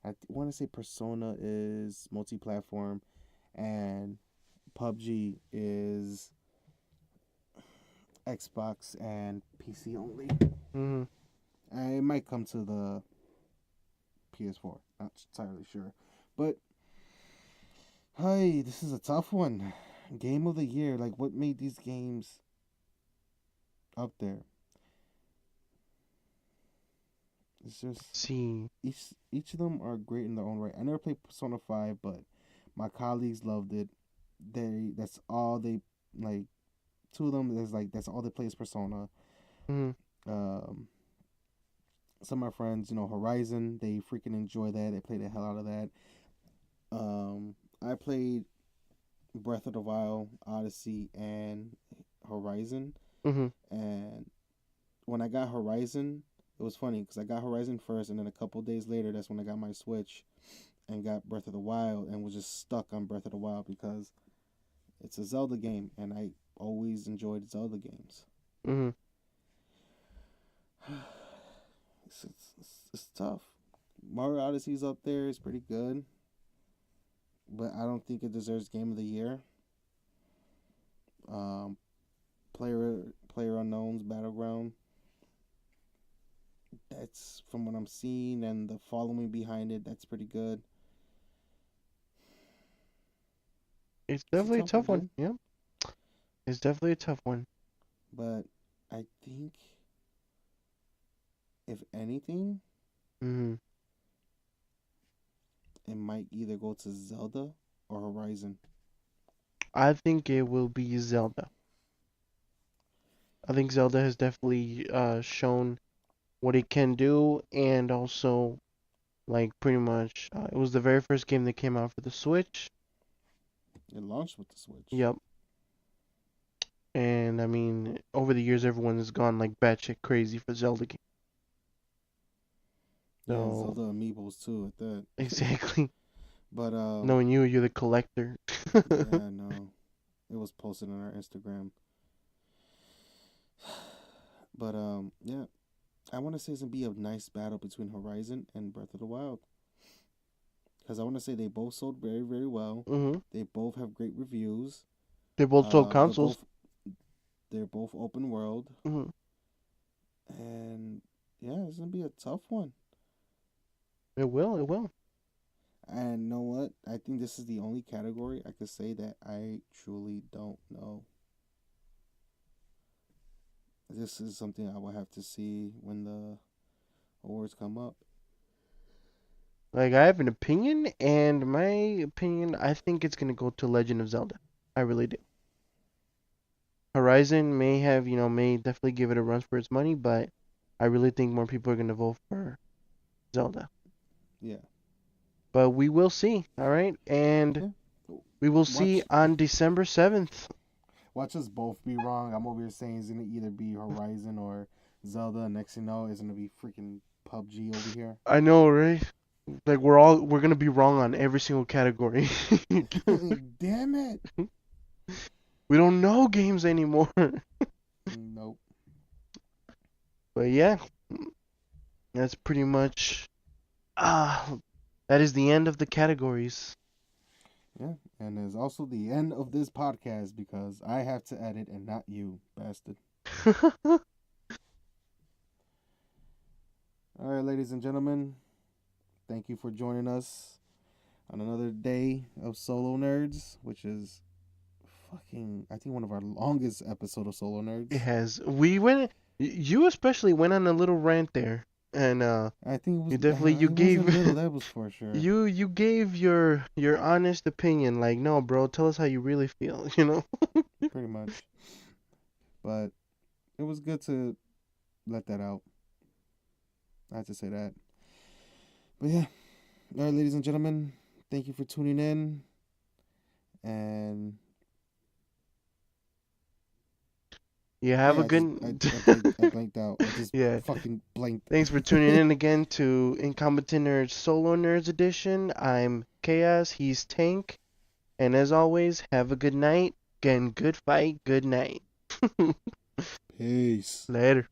I want to say Persona is multi-platform, and PUBG is Xbox and PC only. Hmm. It might come to the PS4. Not entirely sure. But, hey, this is a tough one. Game of the year. Like, what made these games up there? It's just See. each of them are great in their own right. I never played Persona 5, but my colleagues loved it. That's all they like. Two of them is like that's all they play is Persona. Mm-hmm. Um, some of my friends, Horizon, they freaking enjoy that. They play the hell out of that. I played Breath of the Wild, Odyssey, and Horizon. Mm-hmm. And when I got Horizon, it was funny because I got Horizon first, and then a couple days later, that's when I got my Switch and got Breath of the Wild, and was just stuck on Breath of the Wild because it's a Zelda game, and I always enjoyed Zelda games. Mm-hmm. It's tough. Mario Odyssey's up there. It's pretty good, but I don't think it deserves Game of the Year. Um, Player Unknown's Battleground. That's from what I'm seeing and the following behind it. That's pretty good. It's It's a definitely a tough tough one, one. Yeah. It's definitely a tough one. but I think if anything, Mm-hmm. it might either go to Zelda or Horizon. I think it will be Zelda. I think Zelda has definitely shown what it can do, and also like pretty much it was the very first game that came out for the Switch. It launched with the Switch. Yep. And I mean, over the years, everyone has gone like batshit crazy for Zelda games. Yeah, So Zelda amiibos too at that. exactly. But Knowing you, you're the collector. yeah, no, it was posted on our Instagram. But yeah, I want to say it's gonna be a nice battle between Horizon and Breath of the Wild because I want to say they both sold very very well. Mm-hmm. They both have great reviews. They both sold They're consoles. both open world, Mm-hmm. and yeah, it's gonna be a tough one. It will. It will. And know what? I think this is the only category I could say that I truly don't know. This is something I will have to see when the awards come up. Like I have an opinion, and my opinion, I think it's gonna go to Legend of Zelda. I really do. Horizon may definitely give it a run for its money, but I really think more people are gonna vote for Zelda. Yeah. But we will see, all right? And Yeah. we will see Watch on December 7th. watch us both be wrong. I'm over here saying it's gonna either be Horizon or Zelda. Next thing you know, it's gonna be freaking PUBG over here. I know, right? Like we're gonna be wrong on every single category. Damn it. We don't know games anymore. Nope. But yeah, that's pretty much that is the end of the categories. Yeah, and it's also the end of this podcast because I have to edit and not you, bastard. All right, ladies and gentlemen, thank you for joining us on another day of Solo Nerds, which is fucking, I think, one of our longest episode of Solo Nerds. It has. You especially went on a little rant there, and I think it was, you definitely you it gave wasn't little, that was for sure. you gave your honest opinion. Like, no, bro, tell us how you really feel. You know. Pretty much. But it was good to let that out. I have to say that. But yeah. All right, ladies and gentlemen, thank you for tuning in. And You have a I good. blanked out. I just Yeah. fucking blanked. Thanks for tuning in again to Incompetent Nerds Solo Nerds Edition. I'm Chaos. He's Tank. And as always, have a good night. Again, good fight. Good night. Peace. Later.